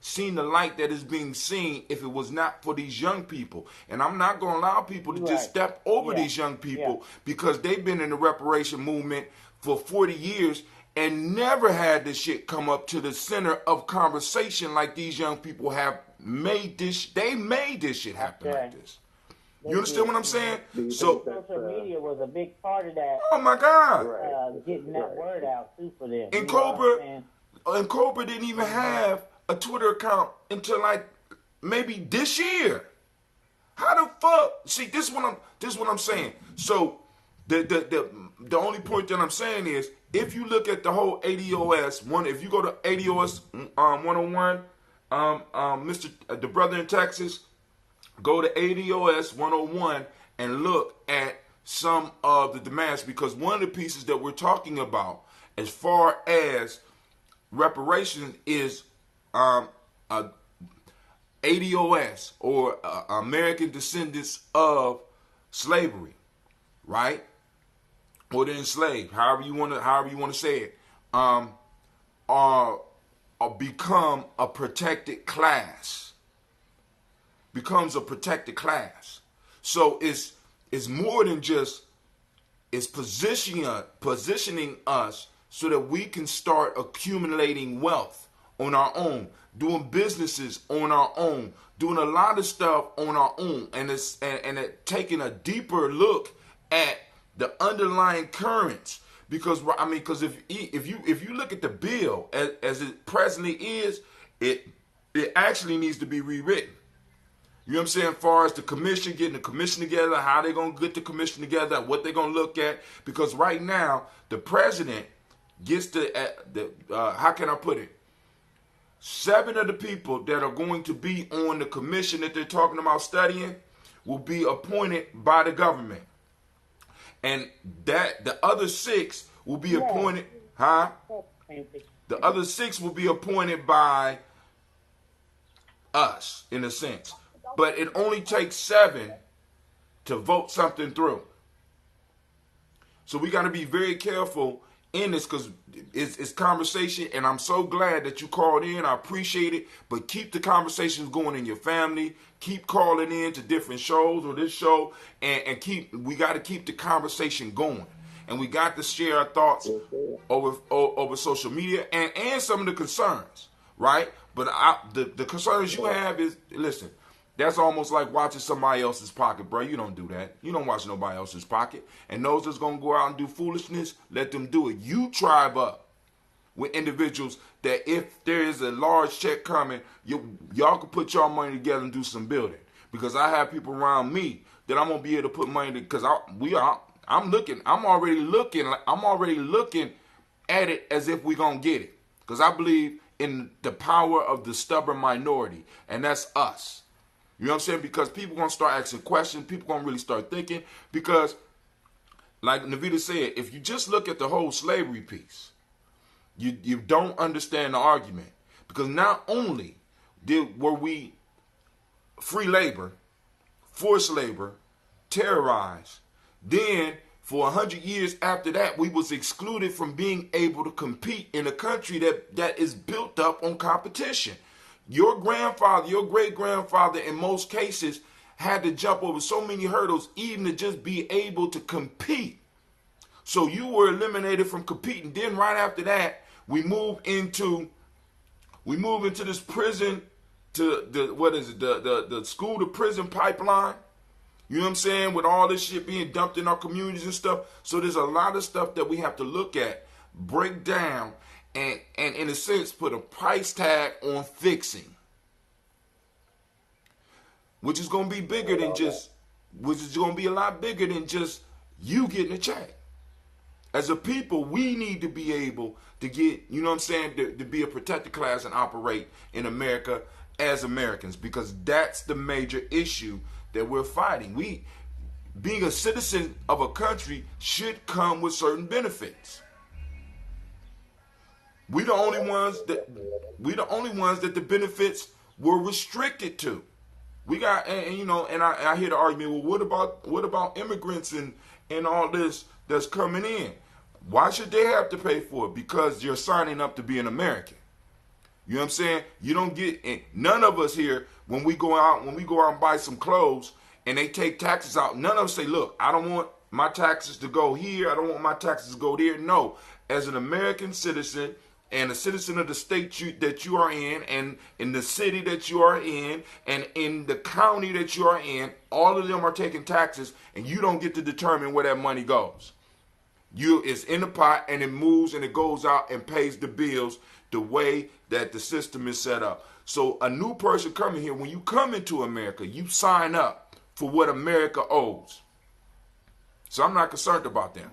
seen the light that is being seen if it was not for these young people. And I'm not going to allow people to just step over these young people because they've been in the reparation movement for 40 years and never had this shit come up to the center of conversation like these young people have made this. They made this shit happen like this. You understand what I'm saying? So social media was a big part of that. Oh my God! Getting that word out too for them. And Cobra didn't even have a Twitter account until like maybe this year. How the fuck? See, this is what I'm saying. So the only point that I'm saying is, if you look at the whole ADOS one, if you go to ADOS 101, Mr. The brother in Texas, go to ADOS 101 and look at some of the demands, because one of the pieces that we're talking about as far as reparations is ADOS, or American descendants of slavery, right? Or the enslaved, however you want to say it, are become a protected class. Becomes a protected class. So it's more than just, it's positioning us so that we can start accumulating wealth on our own, doing businesses on our own, doing a lot of stuff on our own, and it's taking a deeper look at the underlying currents. Because if you look at the bill as it presently is, it actually needs to be rewritten. You know what I'm saying? As far as the commission, getting the commission together, how they're going to get the commission together, what they're going to look at. Because right now, the president gets how can I put it? 7 of the people that are going to be on the commission that they're talking about studying will be appointed by the government. And that the other 6 will be appointed, The other 6 will be appointed by us, in a sense. But it only takes 7 to vote something through. So we got to be very careful in this, because it's conversation, and I'm so glad that you called in. I appreciate it. But keep the conversations going in your family. Keep calling in to different shows or this show, and we got to keep the conversation going. And we got to share our thoughts over social media and some of the concerns, right? But the concerns you have is, listen, that's almost like watching somebody else's pocket, bro. You don't do that. You don't watch nobody else's pocket. And those that's going to go out and do foolishness, let them do it. You tribe up. with individuals that if there is a large check coming, y'all can put y'all money together and do some building. Because I have people around me that I'm gonna be able to put money because I'm already looking at it as if we're gonna get it. Because I believe in the power of the stubborn minority, and that's us. You know what I'm saying? Because people gonna start asking questions, people gonna really start thinking. Because, like Navita said, if you just look at the whole slavery piece, you don't understand the argument. Because not only were we free labor, forced labor, terrorized, then for 100 years after that, we was excluded from being able to compete in a country that is built up on competition. Your grandfather, your great-grandfather, in most cases, had to jump over so many hurdles even to just be able to compete. So you were eliminated from competing. Then right after that, we move into this prison to the school to prison pipeline. You know what I'm saying? With all this shit being dumped in our communities and stuff. So there's a lot of stuff that we have to look at, break down, and in a sense put a price tag on fixing. Which is going to be bigger than just, which is going to be a lot bigger than just you getting a check. As a people, we need to be able to get, you know what I'm saying, to be a protected class and operate in America as Americans, because that's the major issue that we're fighting. Being a citizen of a country should come with certain benefits. We the only ones that the benefits were restricted to. We got, and you know, and I hear the argument, well, what about immigrants and all this that's coming in? Why should they have to pay for it? Because you're signing up to be an American. You know what I'm saying? You don't get, none of us here, when we go out and buy some clothes and they take taxes out, none of us say, look, I don't want my taxes to go here. I don't want my taxes to go there. No, as an American citizen and a citizen of the state that you are in, and in the city that you are in, and in the county that you are in, all of them are taking taxes, and you don't get to determine where that money goes. It's in the pot, and it moves, and it goes out and pays the bills the way that the system is set up. So a new person coming here, when you come into America, you sign up for what America owes. So I'm not concerned about them,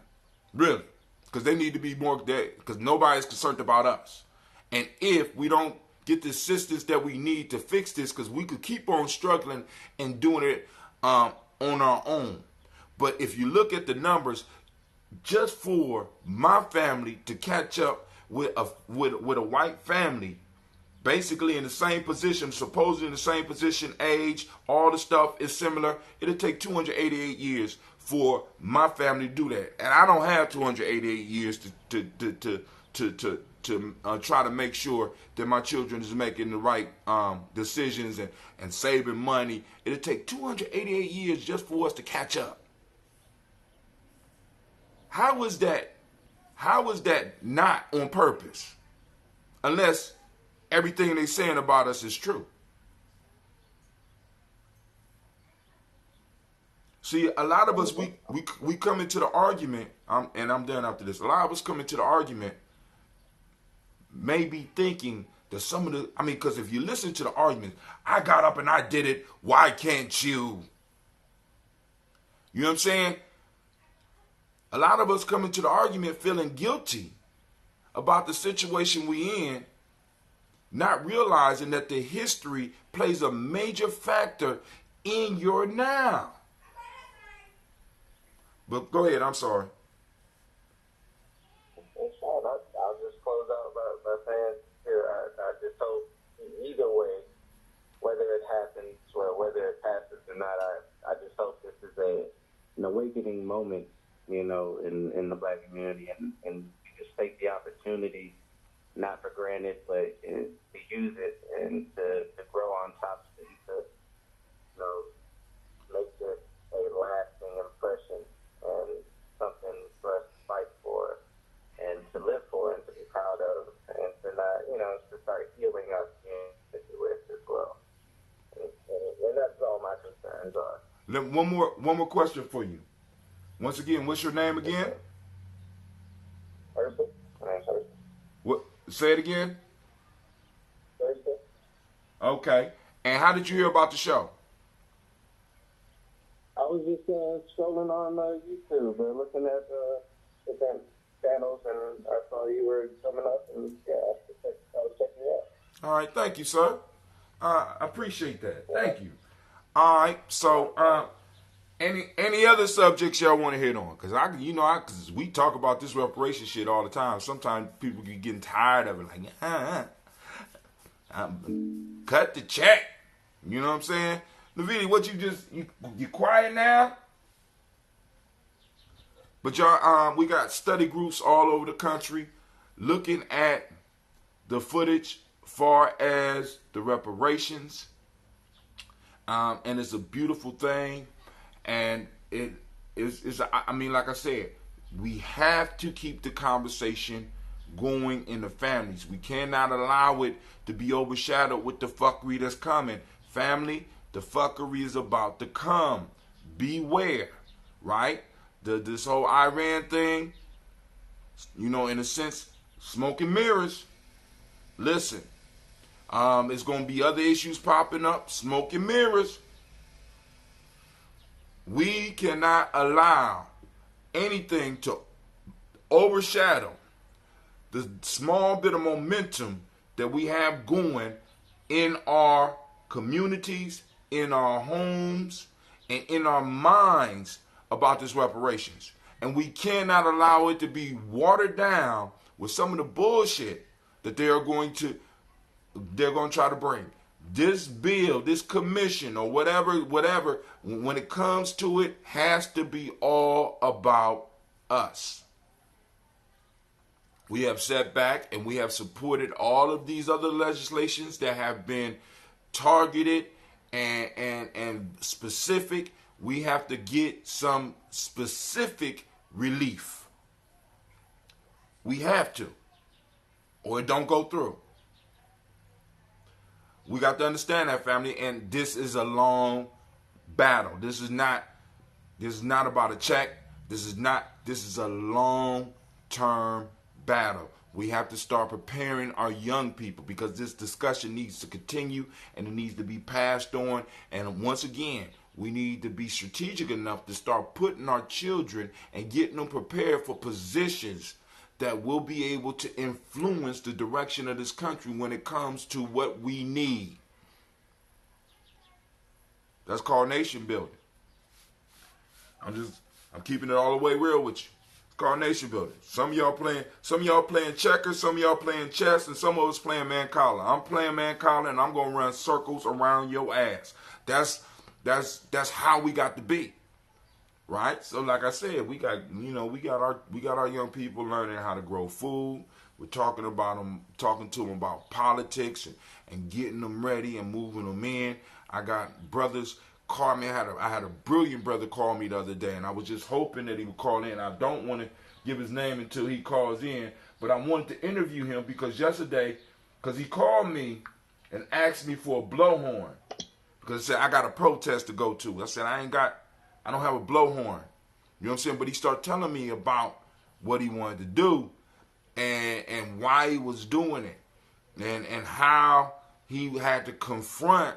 really. Because they need to be more, because nobody's concerned about us. And if we don't get the assistance that we need to fix this, because we could keep on struggling and doing it on our own. But if you look at the numbers, just for my family to catch up with a white family, basically in the same position, supposedly in the same position, age, all the stuff is similar, it'll take 288 years for my family to do that. And I don't have 288 years to try to make sure that my children is making the right decisions and saving money. It'll take 288 years just for us to catch up. How is that not on purpose? Unless everything they're saying about us is true. See, a lot of us, we come into the argument, and I'm done after this. A lot of us come into the argument maybe thinking that because if you listen to the argument, I got up and I did it, why can't you? You know what I'm saying? A lot of us come into the argument feeling guilty about the situation we in, not realizing that the history plays a major factor in your now. But go ahead, I'm sorry. I'll just close out by saying here, I just hope either way, whether it happens or whether it passes or not, I just hope this is an awakening moment, you know, in the Black community, and just take the opportunity, not for granted, but to use it and to grow on top of it, to, you know, make this a lasting impression and something for us to fight for and to live for and to be proud of, and to not, you know, to start healing us with as well. And that's all my concerns are. One more question for you. Once again, what's your name again? Person? My name's Person. Say it again. Thursday. Okay. And how did you hear about the show? I was just scrolling on YouTube, looking at different channels, and I saw you were coming up, and yeah, I was checking it out. All right. Thank you, sir. I appreciate that. Thank you. All right. So, any other subjects y'all want to hit on? Cause we talk about this reparation shit all the time. Sometimes people get getting tired of it. Like, cut the check. You know what I'm saying? Navidi, what you quiet now? But y'all, we got study groups all over the country looking at the footage far as the reparations. And it's a beautiful thing. And like I said, we have to keep the conversation going in the families. We cannot allow it to be overshadowed with the fuckery that's coming. Family, the fuckery is about to come. Beware, right? This whole Iran thing, in a sense, smoke and mirrors. Listen, it's going to be other issues popping up, smoke and mirrors. We cannot allow anything to overshadow the small bit of momentum that we have going in our communities, in our homes, and in our minds about this reparations. And we cannot allow it to be watered down with some of the bullshit that they're going to try to bring. This bill, this commission, or whatever, when it comes to it, has to be all about us. We have sat back and we have supported all of these other legislations that have been targeted and specific. We have to get some specific relief. We have to, or it don't go through. We got to understand that, family, and this is a long battle. This is not about a check. This is a long-term battle. We have to start preparing our young people, because this discussion needs to continue and it needs to be passed on. And once again, we need to be strategic enough to start putting our children and getting them prepared for positions that will be able to influence the direction of this country when it comes to what we need. That's called nation building. I'm keeping it all the way real with you. It's called nation building. Some of y'all playing checkers, some of y'all playing chess, and some of us playing man collar. I'm playing man collar, and I'm gonna run circles around your ass. That's how we got to be. Right? So like I said, we got our young people learning how to grow food. We're talking to them about politics and getting them ready and moving them in. I got brothers call me. I had a brilliant brother call me the other day, and I was just hoping that he would call in. I don't want to give his name until he calls in, but I wanted to interview him because he called me and asked me for a blowhorn because he said I got a protest to go to. I said I don't have a blowhorn. You know what I'm saying? But he started telling me about what he wanted to do and why he was doing it and how he had to confront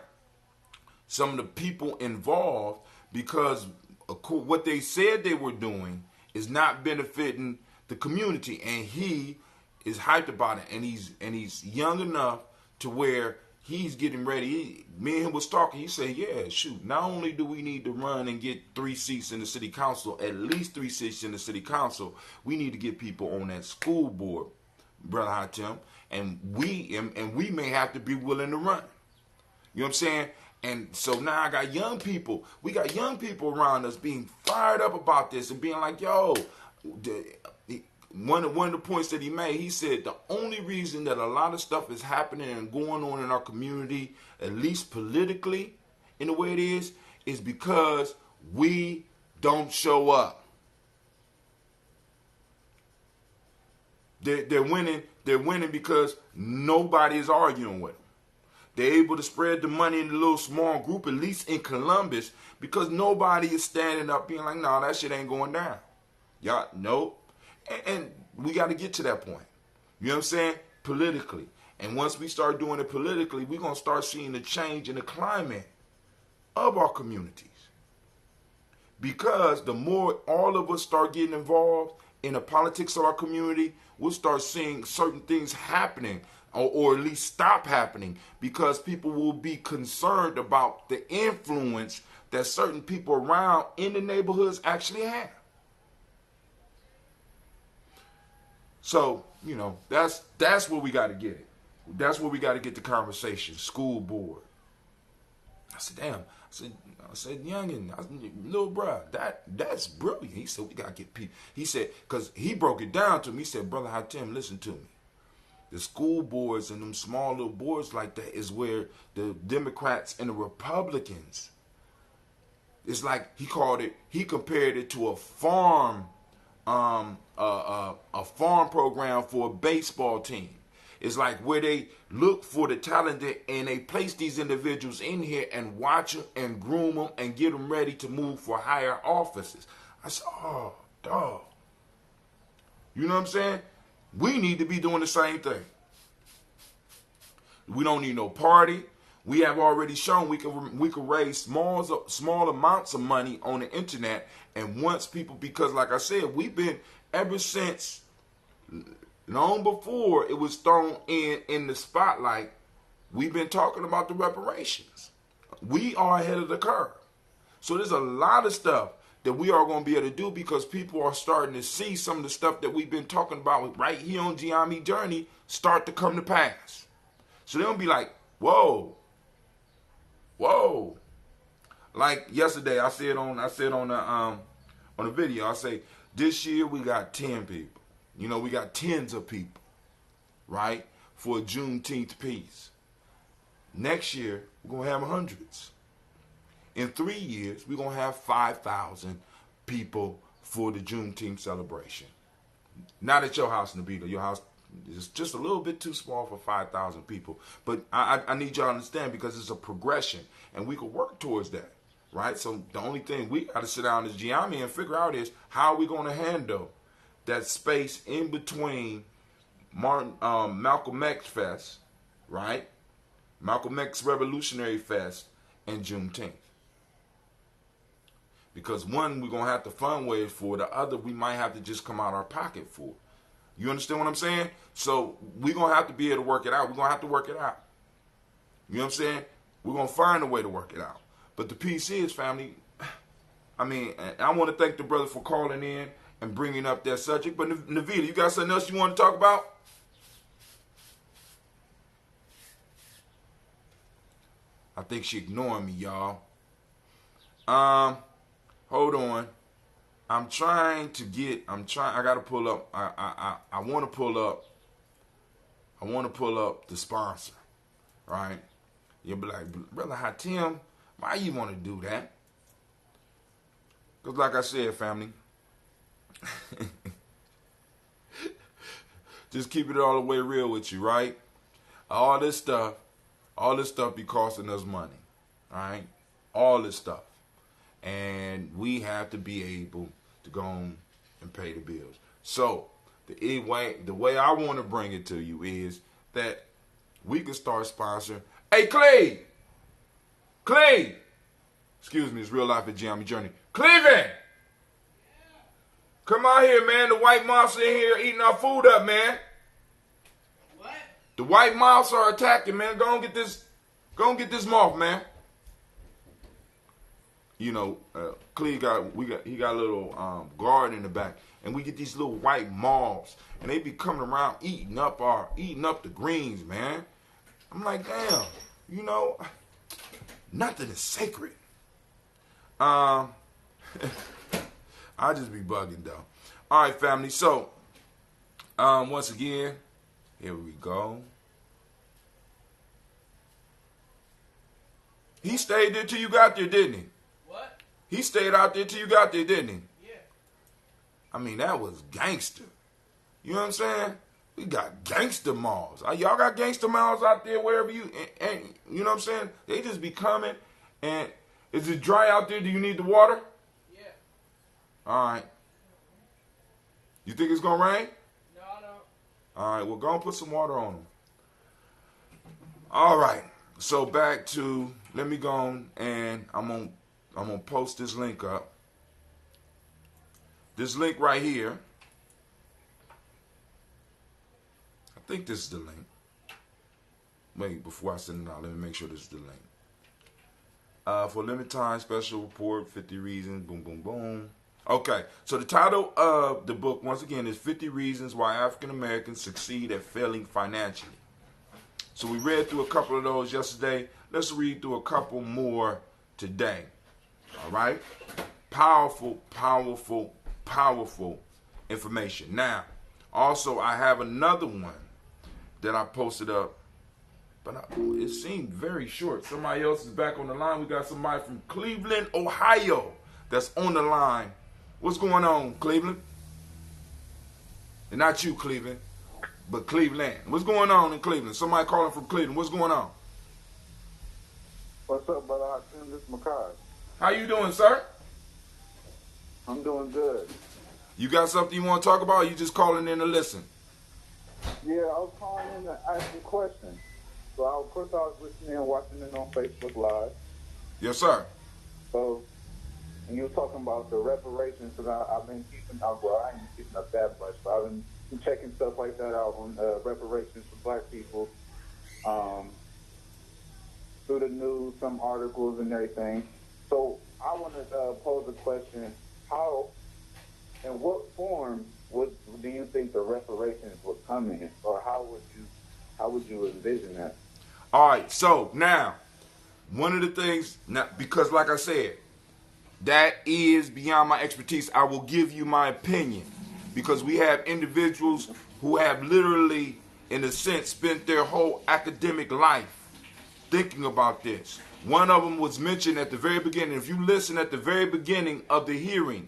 some of the people involved because what they said they were doing is not benefiting the community. And he is hyped about it. And he's young enough to where he's getting ready. Me and him was talking. He said, yeah, shoot, not only do we need to run and get 3 seats in the city council, at least 3 seats in the city council, we need to get people on that school board, Brother Hatem, and we may have to be willing to run. You know what I'm saying? And so now I got young people. We got young people around us being fired up about this and being like, yo, one of the points that he made, he said the only reason that a lot of stuff is happening and going on in our community, at least politically, in the way it is because we don't show up. They're winning. They're winning because nobody is arguing with them. They're able to spread the money in a little small group, at least in Columbus, because nobody is standing up being like, no, that shit ain't going down. Y'all, nope. And we got to get to that point. You know what I'm saying? politically. And once we start doing it politically, we're going to start seeing a change in the climate of our communities. Because the more all of us start getting involved in the politics of our community, we'll start seeing certain things happening, or at least stop happening, because people will be concerned about the influence that certain people around in the neighborhoods actually have. So, you know, that's where we got to get it. That's where we got to get the conversation. School board. I said, damn. I said, youngin, little bruh, that's brilliant. He said, we got to get people. He said, because he broke it down to me. He said, brother Hatem, listen to me. The school boards and them small little boards like that is where the Democrats and the Republicans, it's like he compared it to a farm program for a baseball team. It's like where they look for the talented and they place these individuals in here and watch them and groom them and get them ready to move for higher offices. I said, oh, dog. You know what I'm saying? We need to be doing the same thing. We don't need no party. We have already shown we can raise small amounts of money on the internet. And once people, because like I said, we've been ever since long before it was thrown in the spotlight, we've been talking about the reparations. We are ahead of the curve. So there's a lot of stuff that we are going to be able to do because people are starting to see some of the stuff that we've been talking about right here on Gye-Nyame Journey start to come to pass. So they'll be like, whoa. Like yesterday, I said on the video, I say, this year we got 10 people. You know, we got tens of people, right, for a Juneteenth piece. Next year, we're going to have hundreds. In 3 years, we're going to have 5,000 people for the Juneteenth celebration. Not at your house, Nabila. Your house is just a little bit too small for 5,000 people. But I need y'all to understand because it's a progression, and we can work towards that, right? So the only thing we got to sit down as Gye-Nyame and figure out is how are we going to handle that space in between Malcolm X Fest, right? Malcolm X Revolutionary Fest and Juneteenth. Because one, we're going to have to fundraise for. The other, we might have to just come out our pocket for. You understand what I'm saying? So we're going to have to be able to work it out. We're going to have to work it out. You know what I'm saying? We're going to find a way to work it out. But the piece is, family, I mean, I want to thank the brother for calling in and bringing up that subject. But Navita, you got something else you want to talk about? I think she ignoring me, y'all. Hold on. I gotta pull up. I want to pull up the sponsor, right? You'll be like, brother Hatem, why you want to do that? Because like I said, family, just keep it all the way real with you, right? All this stuff be costing us money, all right? All this stuff. And we have to be able to go on and pay the bills. So the way I want to bring it to you is that we can start sponsoring. Hey, Clay! Excuse me, it's real life at Gye-Nyame Journey. Cleveland! Come out here, man. The white mouse in here eating our food up, man. What? The white mouse are attacking, man. Go and get this moth, man. You know, Cleve got a little garden in the back, and we get these little white moths, and they be coming around eating up the greens, man. I'm like, damn, you know, nothing is sacred. I just be bugging though. All right, family. So, once again, here we go. He stayed there till you got there, didn't he? What? He stayed out there till you got there, didn't he? Yeah. I mean, that was gangster. You know what I'm saying? We got gangster malls. Y'all got gangster malls out there wherever you, and you know what I'm saying? They just be coming. And is it dry out there? Do you need the water? Yeah. All right. You think it's going to rain? No. All right, well, go and put some water on them. All right, so back to, let me go on and I'm gonna post this link up. This link right here. I think this is the link. Wait, before I send it out, let me make sure this is the link. For limited time, special report, 50 reasons, boom, boom, boom. Okay, so the title of the book, once again, is 50 Reasons Why African Americans Succeed at Failing Financially. So we read through a couple of those yesterday. Let's read through a couple more today. All right? Powerful, powerful, powerful information. Now, also, I have another one that I posted up, but it seemed very short. Somebody else is back on the line. We got somebody from Cleveland, Ohio that's on the line. What's going on, Cleveland? And not you, Cleveland, but Cleveland. What's going on in Cleveland? Somebody calling from Cleveland. What's going on? What's up, brother? Hakeem? This is Makai. How you doing, sir? I'm doing good. You got something you want to talk about, or you just calling in to listen? Yeah, I was calling in to ask you a question. So, of course, I was listening and watching it on Facebook Live. Yes, sir. So, and you were talking about the reparations, because I've been keeping up, well, I ain't been keeping up that much, but I've been checking stuff like that out on reparations for black people through the news, some articles and everything. So, I want to pose a question. How, in what form do you think the reparations would come in, or how would you envision that? All right, so now, one of the things, now, because like I said, that is beyond my expertise, I will give you my opinion, because we have individuals who have literally, in a sense, spent their whole academic life thinking about this. One of them was mentioned at the very beginning. If you listen at the very beginning of the hearing,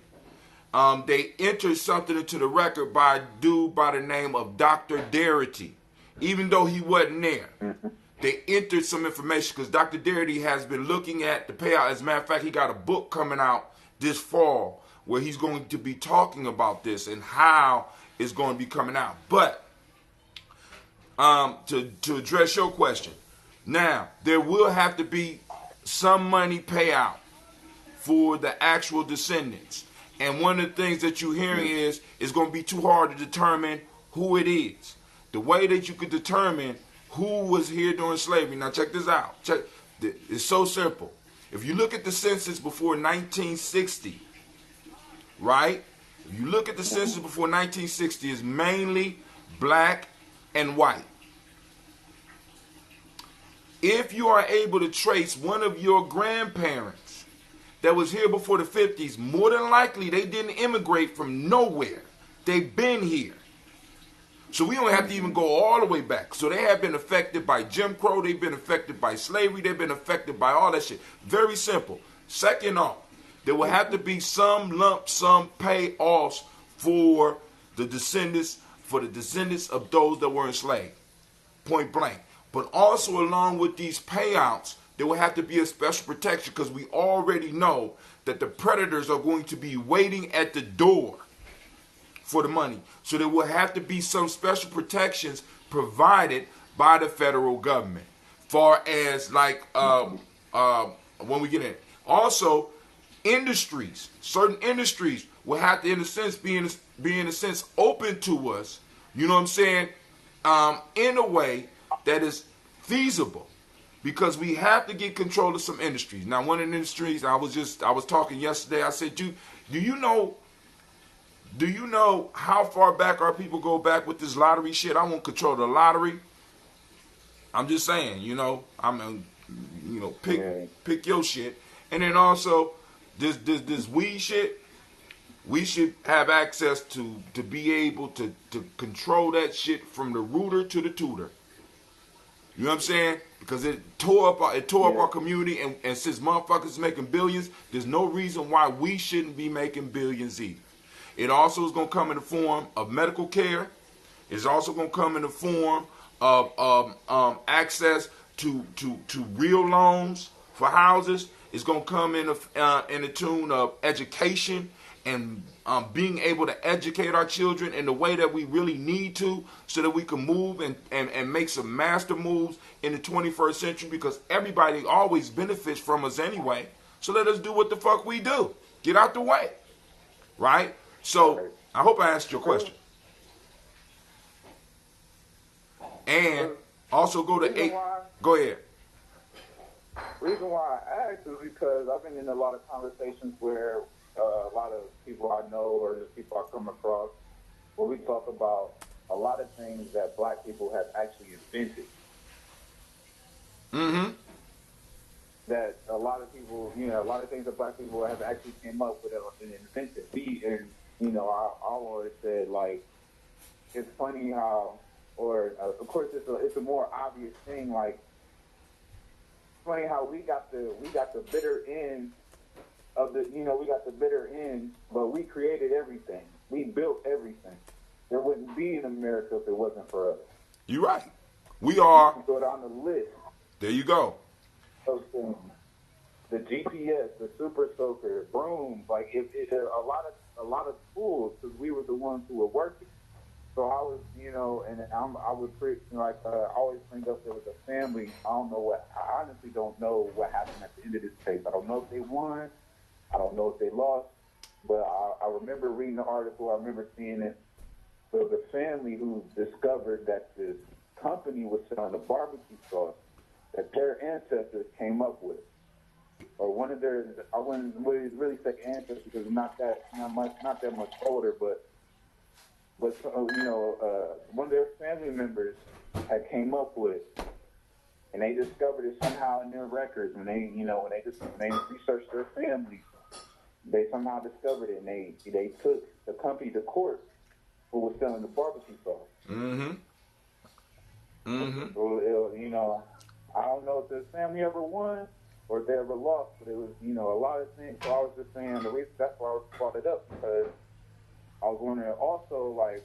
they entered something into the record by a dude by the name of Dr. Darity, even though he wasn't there. They entered some information because Dr. Darity has been looking at the payout. As a matter of fact, he got a book coming out this fall where he's going to be talking about this and how it's going to be coming out. But to address your question, now there will have to be some money payout for the actual descendants. And one of the things that you're hearing is it's going to be too hard to determine who it is. The way that you could determine who was here during slavery. Now check this out. It's so simple. If you look at the census before 1960, right? If you look at the census before 1960, it's mainly black and white. If you are able to trace one of your grandparents that was here before the 50s, more than likely they didn't immigrate from nowhere. They've been here. So we don't have to even go all the way back. So they have been affected by Jim Crow. They've been affected by slavery. They've been affected by all that shit. Very simple. Second off, there will have to be some lump sum payoffs for the descendants of those that were enslaved. Point blank. But also along with these payouts, there will have to be a special protection because we already know that the predators are going to be waiting at the door for the money. So there will have to be some special protections provided by the federal government. Far as like when we get in. Also, industries, certain industries will have to, in a sense, be in a sense open to us. You know what I'm saying? In a way that is feasible. Because we have to get control of some industries. Now, one of the industries, I was talking yesterday, I said, do you know how far back our people go back with this lottery shit? I won't control the lottery. I'm just saying, pick your shit. And then also, this weed shit, we should have access to be able to control that shit from the rooter to the tutor. You know what I'm saying? Because it tore up our community, and since motherfuckers making billions, there's no reason why we shouldn't be making billions either. It also is going to come in the form of medical care. It's also going to come in the form of access to real loans for houses. It's going to come in the tune of education, and being able to educate our children in the way that we really need to, so that we can move and make some master moves in the 21st century, because everybody always benefits from us anyway. So let us do what the fuck we do. Get out the way. Right? So I hope I answered your question. And also go to 8. Go ahead. Reason why I asked is because I've been in a lot of conversations where a lot of people I know or just people I come across, where we talk about a lot of things that black people have actually invented. Mm-hmm. That a lot of people, a lot of things that black people have actually came up with and invented. I always said, like, it's funny how, or of course it's a more obvious thing, like, it's funny how we got the bitter end of the, we got the bitter end, but we created everything. We built everything. There wouldn't be an America if it wasn't for us. You're right. We are. You go down the list. There you go. Those things. The GPS, the Super Soaker, brooms, like a lot of tools, because we were the ones who were working. So I was, I would always bring up there was a family. I honestly don't know what happened at the end of this case. I don't know if they won. I don't know if they lost. But I remember reading the article. I remember seeing it. There was a family who discovered that this company was selling a barbecue sauce that their ancestors came up with. Or one of their, I wouldn't really say ancestors because it's not that much older, but one of their family members had came up with, and they discovered it somehow in their records. When they researched their family, they somehow discovered it, and they took the company to court who was selling the barbecue sauce. Mm-hmm. Mm-hmm. So, I don't know if the family ever won or if they ever lost, but it was, a lot of things. So I was just saying, the reason that's why I brought it up, because I was wondering also, like,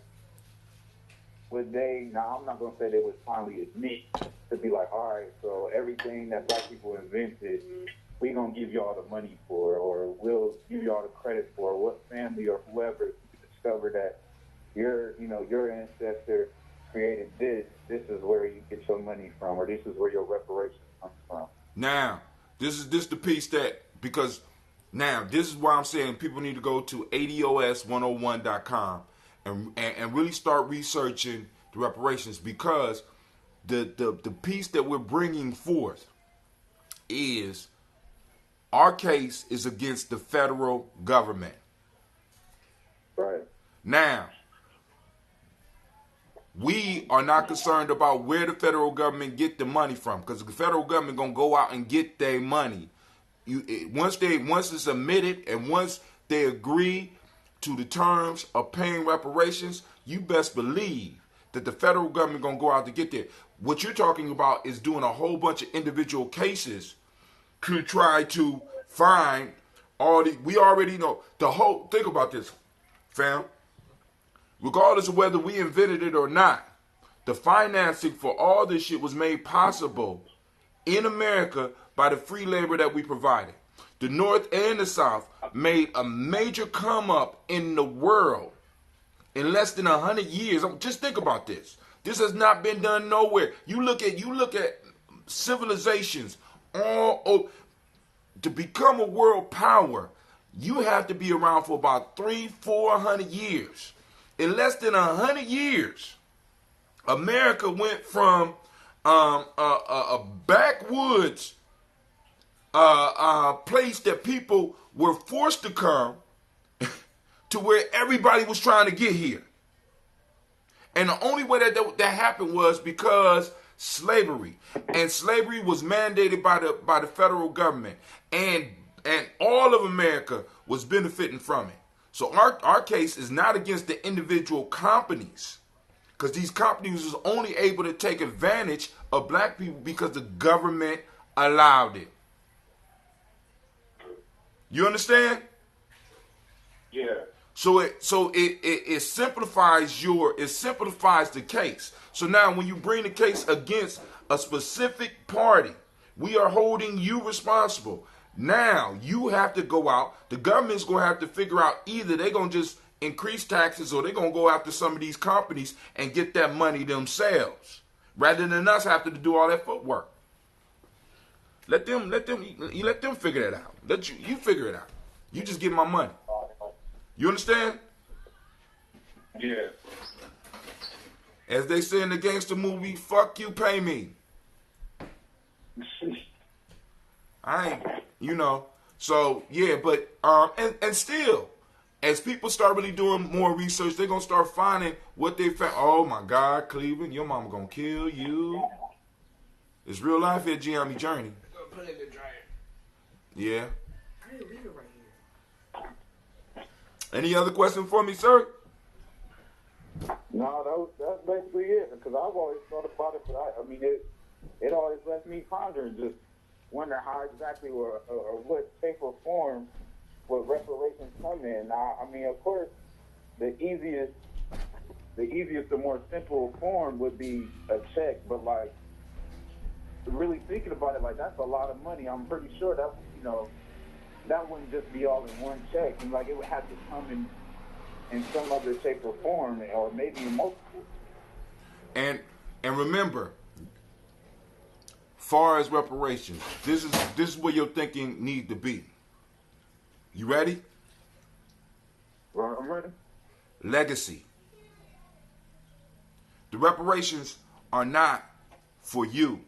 now I'm not going to say they would finally admit to be like, all right, so everything that black people invented, we going to give y'all the money for, or we'll give y'all the credit for, what family or whoever discovered that your ancestor created this is where you get your money from, or this is where your reparations come from. Now, this is the piece that, because now this is why I'm saying people need to go to ADOS101.com and really start researching the reparations, because the piece that we're bringing forth is our case is against the federal government. Right. Now, we are not concerned about where the federal government get the money from, because the federal government gonna go out and get their money. Once it's admitted and once they agree to the terms of paying reparations, you best believe that the federal government gonna go out to get there. What you're talking about is doing a whole bunch of individual cases to try to find all the. We already know the whole. Think about this, fam. Regardless of whether we invented it or not, the financing for all this shit was made possible in America by the free labor that we provided. The North and the South made a major come up in the world in less than 100 years. Just think about this. This has not been done nowhere. You look at civilizations all over. To become a world power, you have to be around for about 300-400 years. In less than 100 years, America went from a backwoods place that people were forced to come to where everybody was trying to get here. And the only way that happened was because slavery. And slavery was mandated by the federal government. And all of America was benefiting from it. So our case is not against the individual companies, because these companies was only able to take advantage of black people because the government allowed it. You understand? Yeah. So it simplifies the case. So now when you bring the case against a specific party, we are holding you responsible. Now you have to go out. The government's going to have to figure out either they're going to just increase taxes or they're going to go after some of these companies and get that money themselves rather than us have to do all that footwork. Let them figure that out. You figure it out. You just get my money. You understand? Yeah. As they say in the gangster movie, fuck you, pay me. I ain't, So yeah, but and still, as people start really doing more research, they're gonna start finding what they found. Oh my God, Cleveland, your mama gonna kill you. It's real life here, Gye-Nyame Journey. Put it in the dryer. Yeah. I didn't leave it right here. Any other question for me, sir? No, that's basically it. Because I've always thought about it, but I mean, it always left me pondering, just wonder how exactly or what shape or form would reparations come in. Now, I mean, of course, the easiest, the more simple form would be a check, but like, really thinking about it, like that's a lot of money. I'm pretty sure that that wouldn't just be all in one check, and like it would have to come in some other shape or form, or maybe multiple. And remember, far as reparations, this is where your thinking need to be. You ready? Well, I'm ready. Legacy. The reparations are not for you.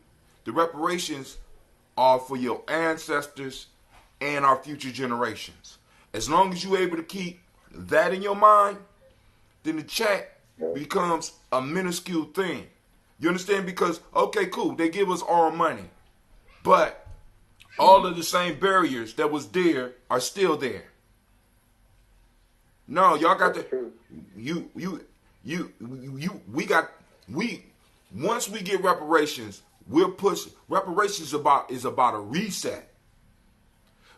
The reparations are for your ancestors and our future generations. As long as you're able to keep that in your mind, then the check becomes a minuscule thing. You understand? Because, okay, cool, they give us our money, but all of the same barriers that was there are still there. No, y'all got to, once we get reparations, we'll push, reparations is about a reset.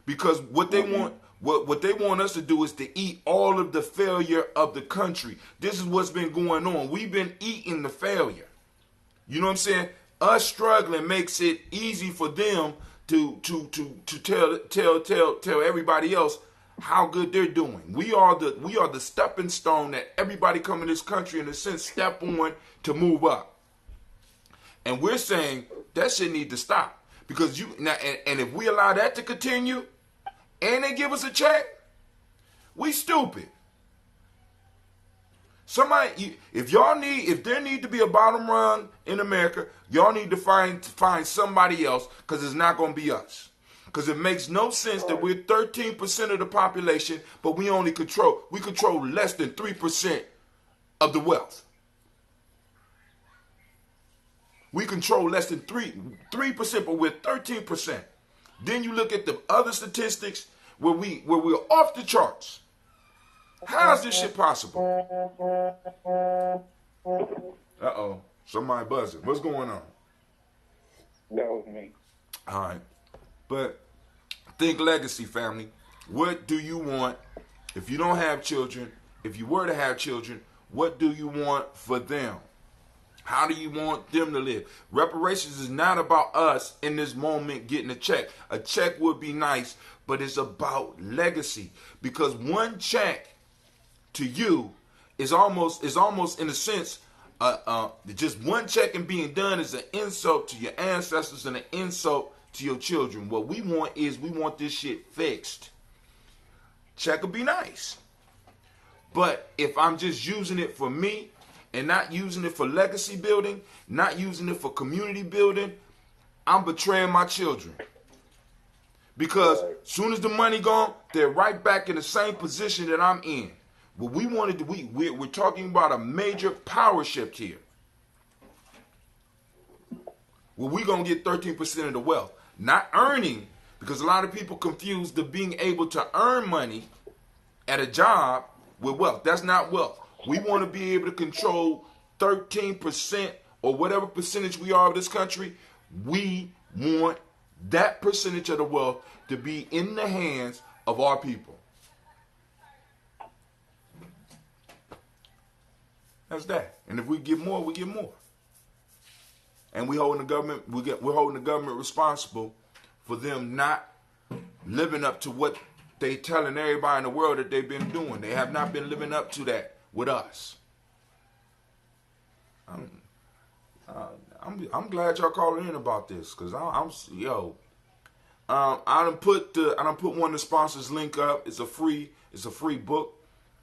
Because what they want, what they want us to do is to eat all of the failure of the country. This is what's been going on. We've been eating the failure. You know what I'm saying? Us struggling makes it easy for them to tell everybody else how good they're doing. We are the stepping stone that everybody come in this country in a sense step on to move up. And we're saying that shit need to stop. Because and if we allow that to continue and they give us a check, we stupid. Somebody, if there need to be a bottom run in America, y'all need to find somebody else, because it's not going to be us. Because it makes no sense that we're 13% of the population, but we control less than 3% of the wealth. We control less than 3%, but we're 13%. Then you look at the other statistics where we're off the charts. How is this shit possible? Uh-oh. Somebody buzzing. What's going on? That was me. All right. But think legacy, family. What do you want if you don't have children? If you were to have children, what do you want for them? How do you want them to live? Reparations is not about us in this moment getting a check. A check would be nice, but it's about legacy. Because one check to you is almost in a sense, just one check and being done is an insult to your ancestors and an insult to your children. What we want is we want this shit fixed. Check would be nice. But if I'm just using it for me and not using it for legacy building, not using it for community building, I'm betraying my children. Because as soon as the money gone, they're right back in the same position that I'm in. What we wanted to, we're talking about a major power shift here. Well, we're going to get 13% of the wealth. Not earning, because a lot of people confuse the being able to earn money at a job with wealth. That's not wealth. We want to be able to control 13% or whatever percentage we are of this country. We want that percentage of the wealth to be in the hands of our people. That's that. And if we get more, we get more. And we're holding the government responsible for them not living up to what they telling everybody in the world that they've been doing. They have not been living up to that with us. I'm glad y'all calling in about this, because I done put one of the sponsors link up. It's a free book.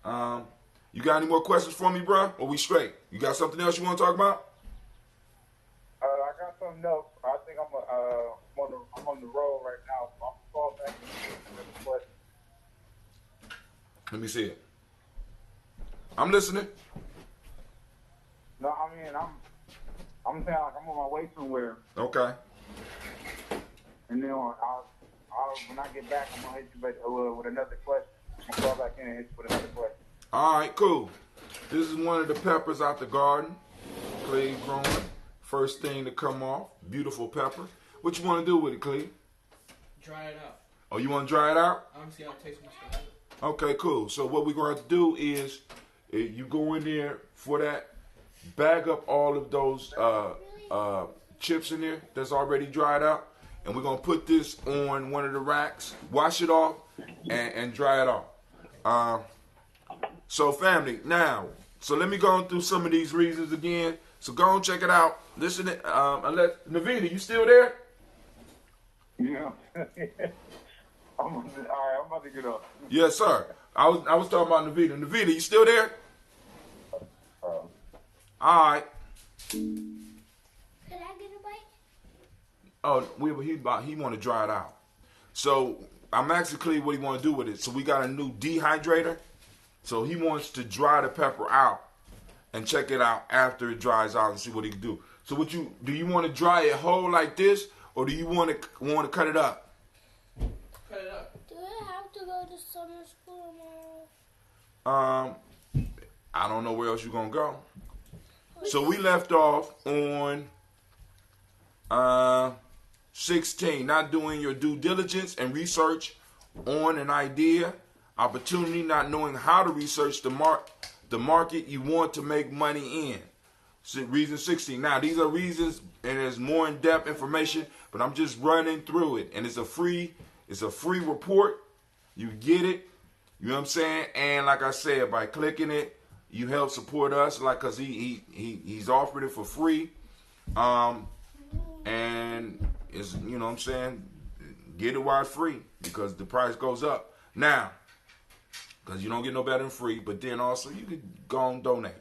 You got any more questions for me, bro? Or we straight? You got something else you want to talk about? I got something else. I think I'm on the road right now, so I'm gonna call back and answer the question. Let me see it. I'm listening. No, I mean I'm saying like I'm on my way somewhere, Okay. and then I'll when I get back, I'm gonna hit you back with another question. I'm gonna call back in and hit you with another question. All right, cool. This is one of the peppers out the garden. Clay growing. First thing to come off. Beautiful pepper. What you want to do with it, Clay? Dry it out. Oh, you want to dry it out? I'm see how it tastes when Okay, cool. So what we're going to do is you go in there for that, bag up all of those chips in there that's already dried out, and we're going to put this on one of the racks, wash it off, and dry it off. So family, now, so let me go through some of these reasons again. So go and check it out. Listen, Navita, you still there? Yeah. All right, I'm about to get up. Yes, sir. I was talking about Navita. Navita, you still there? All right. Could I get a bite? Oh, he want to dry it out. So I'm asking Cleve what he want to do with it. So we got a new dehydrator. So he wants to dry the pepper out and check it out after it dries out and see what he can do. So do you want to dry it whole like this, or do you want to cut it up? cut it up. Do I have to go to summer school tomorrow? I don't know where else you're gonna go. So we left off on 16, not doing your due diligence and research on an idea, opportunity, not knowing how to research the market you want to make money in. So reason 16. Now these are reasons, and there's more in-depth information, but I'm just running through it, and it's a free report. You get it, you know what I'm saying? And like I said, by clicking it, you help support us, like, cause he's offered it for free, and it's, you know what I'm saying, get it while it's free, because the price goes up now, because you don't get no better than free. But then also you could go and donate,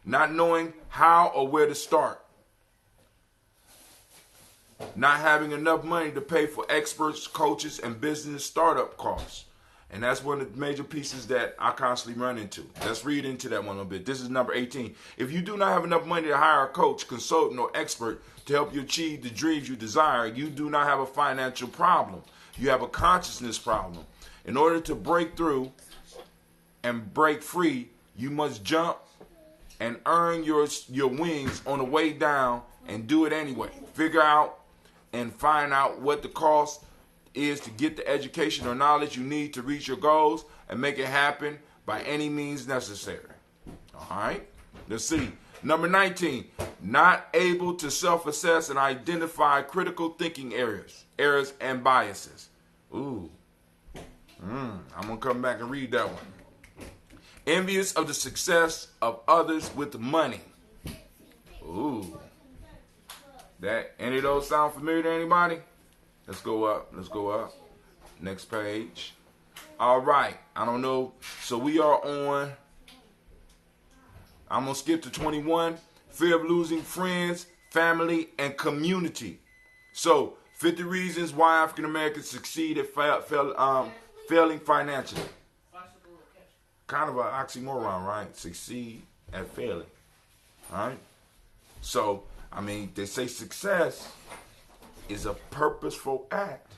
not knowing how or where to start, not having enough money to pay for experts, coaches, and business startup costs. And that's one of the major pieces that I constantly run into. Let's read into that one a little bit. This is number 18. If you do not have enough money to hire a coach, consultant, or expert to help you achieve the dreams you desire, you do not have a financial problem. You have a consciousness problem. In order to break through and break free, you must jump and earn your wings on the way down, and do it anyway. Figure out and find out what the cost is to get the education or knowledge you need to reach your goals, and make it happen by any means necessary. All right, let's see. Number 19, not able to self-assess and identify critical thinking errors and biases. Ooh, I'm gonna come back and read that one. Envious of the success of others with money. Ooh, that, any of those sound familiar to anybody? Let's go up. Let's go up. Next page. All right. I don't know. So we are on. I'm going to skip to 21. Fear of losing friends, family, and community. So 50 reasons why African Americans succeed at failing financially. Kind of an oxymoron, right? Succeed at failing. All right. So, I mean, they say success is a purposeful act,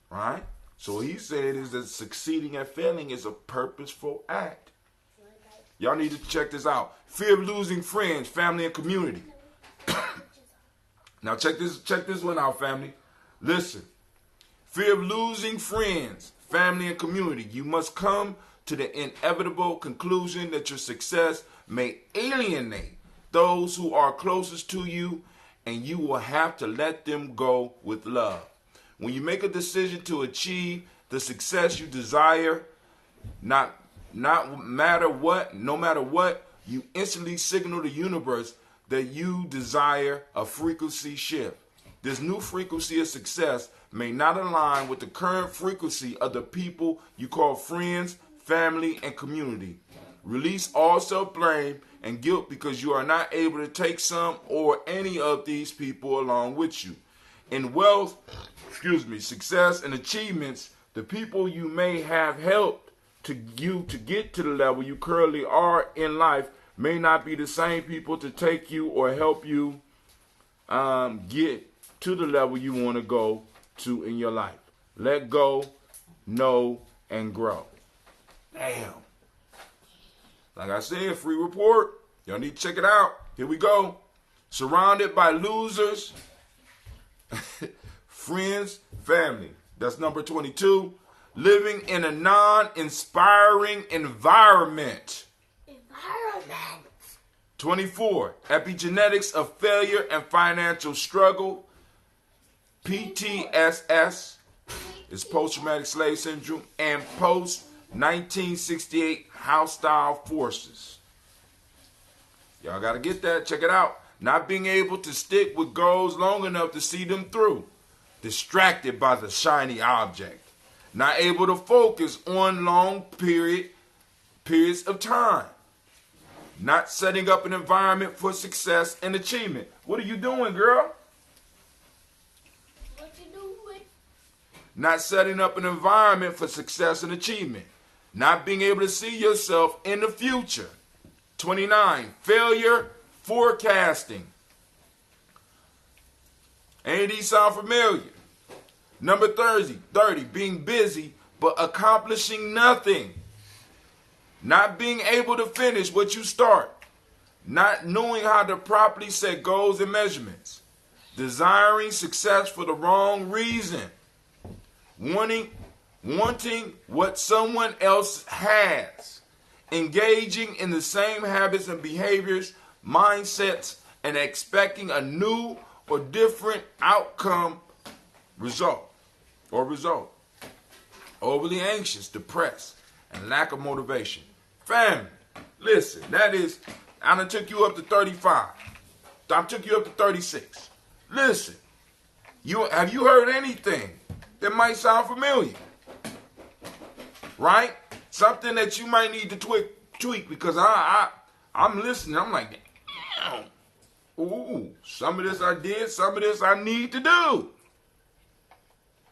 right? So he said is that succeeding at failing is a purposeful act. Y'all need to check this out. Fear of losing friends, family, and community. Now check this one out, family. Listen. Fear of losing friends, family, and community. You must come to the inevitable conclusion that your success may alienate those who are closest to you, and you will have to let them go with love. When you make a decision to achieve the success you desire, no matter what, you instantly signal the universe that you desire a frequency shift. This new frequency of success may not align with the current frequency of the people you call friends, family, and community. Release all self-blame and guilt because you are not able to take some or any of these people along with you. In wealth, success, and achievements, the people you may have helped to get to the level you currently are in life may not be the same people to take you or help you get to the level you want to go to in your life. Let go, know, and grow. Damn. Like I said, free report. Y'all need to check it out. Here we go. Surrounded by losers, friends, family. That's number 22. Living in a non-inspiring environment. 24. Epigenetics of failure and financial struggle. PTSS is post-traumatic slave syndrome, and post-1968 hostile forces. Y'all got to get that. Check it out. Not being able to stick with goals long enough to see them through. Distracted by the shiny object. Not able to focus on long periods of time. Not setting up an environment for success and achievement. What are you doing, girl? What you doing? Not setting up an environment for success and achievement. Not being able to see yourself in the future. 29. Failure forecasting. Any of these sound familiar? Number 30. Being busy but accomplishing nothing. Not being able to finish what you start. Not knowing how to properly set goals and measurements. Desiring success for the wrong reason. Wanting what someone else has. Engaging in the same habits and behaviors, mindsets, and expecting a new or different outcome result. Overly anxious, depressed, and lack of motivation. Family, listen, I done took you up to 35. I took you up to 36. Listen, have you heard anything that might sound familiar? Right? Something that you might need to tweak because I'm listening. I'm like, damn. Ooh, some of this I did, some of this I need to do.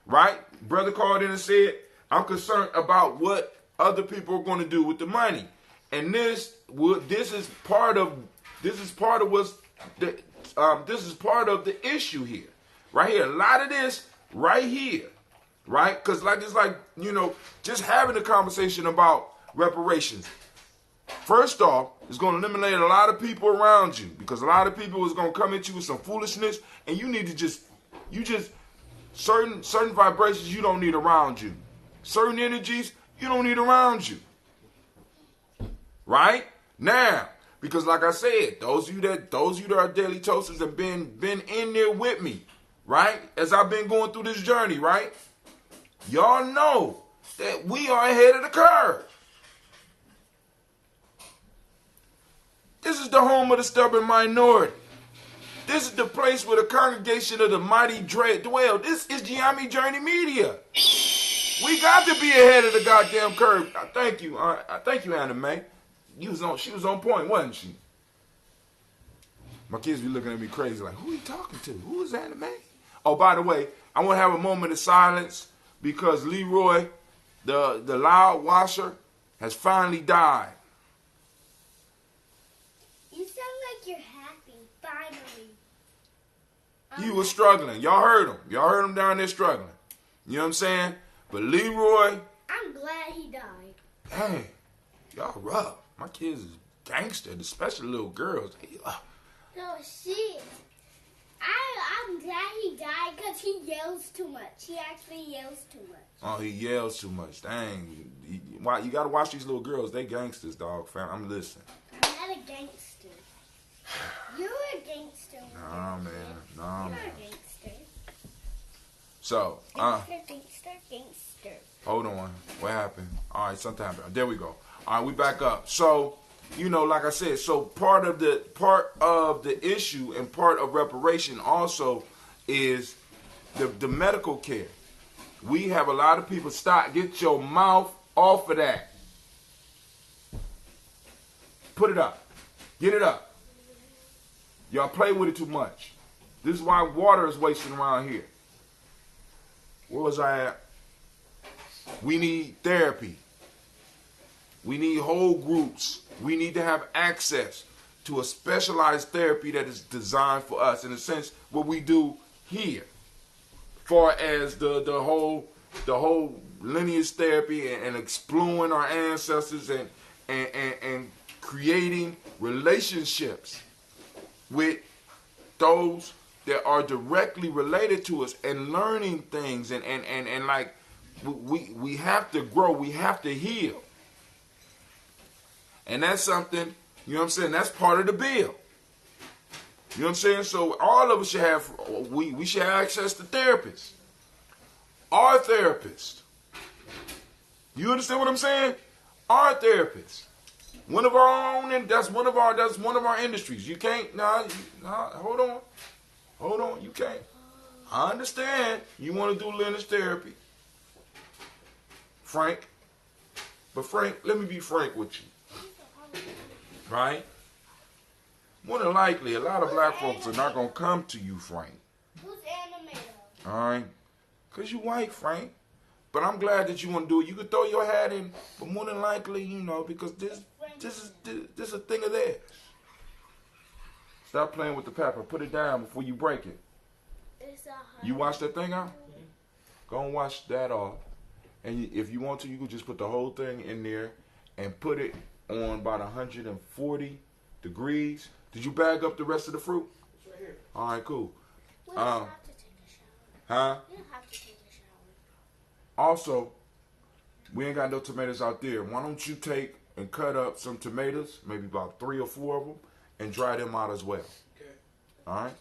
Right? Brother called in and said, I'm concerned about what other people are going to do with the money. And this is part of the issue here. Right here. A lot of this right here. Right? Because just having a conversation about reparations. First off, it's going to eliminate a lot of people around you because a lot of people is going to come at you with some foolishness, and you need to certain vibrations you don't need around you. Certain energies you don't need around you. Right? Now, because like I said, those of you that are daily toasters have been in there with me, right? As I've been going through this journey, right? Y'all know that we are ahead of the curve. This is the home of the stubborn minority. This is the place where the congregation of the mighty dwell. This is Gye-Nyame Journey Media. We got to be ahead of the goddamn curve. Thank you. Thank you, Anime. She was on point, wasn't she? My kids be looking at me crazy like, who are you talking to? Who is Anime? Oh, by the way, I want to have a moment of silence because Leroy, the loud washer, has finally died. You sound like you're happy, finally. He was struggling. Y'all heard him. Y'all heard him down there struggling. You know what I'm saying? But Leroy, I'm glad he died. Dang, y'all rough. My kids is gangster, especially little girls. No, shit. I'm glad he died because he yells too much. He actually yells too much. Oh, he yells too much. Dang. You got to watch these little girls. They gangsters, dog. Fam. I'm listening. I'm not a gangster. You're a gangster. Nah, man. You're a gangster. So, Gangster. hold on. What happened? All right, something happened. There we go. All right, we back up. So, you know, like I said, so part of the issue and part of reparation also is the medical care. We have a lot of people get your mouth off of that. Put it up. Get it up. Y'all play with it too much. This is why water is wasting around here. Where was I at? We need therapy. We need whole groups. We need to have access to a specialized therapy that is designed for us. In a sense, what we do here, far as the whole lineage therapy and exploring our ancestors and creating relationships with those that are directly related to us and learning things and like we have to grow, we have to heal. And that's something, you know what I'm saying, that's part of the bill. You know what I'm saying? So all of us should have, we should have access to therapists. Our therapists. You understand what I'm saying? Our therapists. One of our own, and that's one of our industries. You can't, hold on, you can't. I understand you want to do lineage therapy, Frank. But Frank, let me be frank with you. Right? More than likely, a lot of black folks are not going to come to you, Frank. Who's animator? All right? Because you white, Frank. But I'm glad that you want to do it. You could throw your hat in, but more than likely, you know, because this is a thing of theirs. Stop playing with the pepper. Put it down before you break it. You watch that thing out? Go and wash that off. And if you want to, you can just put the whole thing in there and put it on about 140 degrees. Did you bag up the rest of the fruit? It's right here. All right, cool. We don't have to take a shower. Huh? We don't have to take a shower. Also, we ain't got no tomatoes out there. Why don't you take and cut up some tomatoes, maybe about 3 or 4 of them, and dry them out as well. Okay. All right?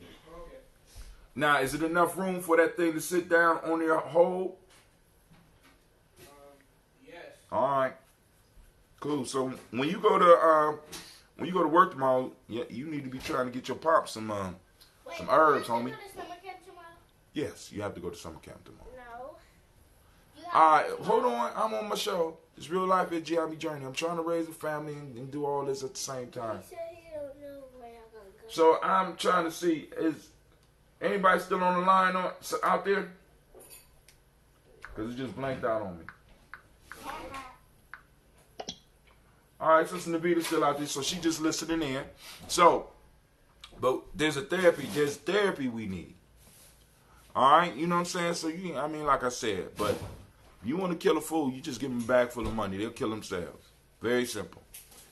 Okay. Now, is it enough room for that thing to sit down on your hole? Yes. All right. Cool. So when you go to work tomorrow, you need to be trying to get your pop some herbs, homie. You go to summer camp tomorrow? Yes, you have to go to summer camp tomorrow. No. All right, hold on. I'm on my show. It's Real Life at Gye-Nyame Journey. I'm trying to raise a family and do all this at the same time. He said he don't know where I'm gonna go. So I'm trying to see, is anybody still on the line out there? Because it just blanked out on me. All right, Sister Navita's still out there, so she just listening in. So, but there's therapy we need. All right, you know what I'm saying? So, like I said, but if you want to kill a fool, you just give them a bag full of money. They'll kill themselves. Very simple.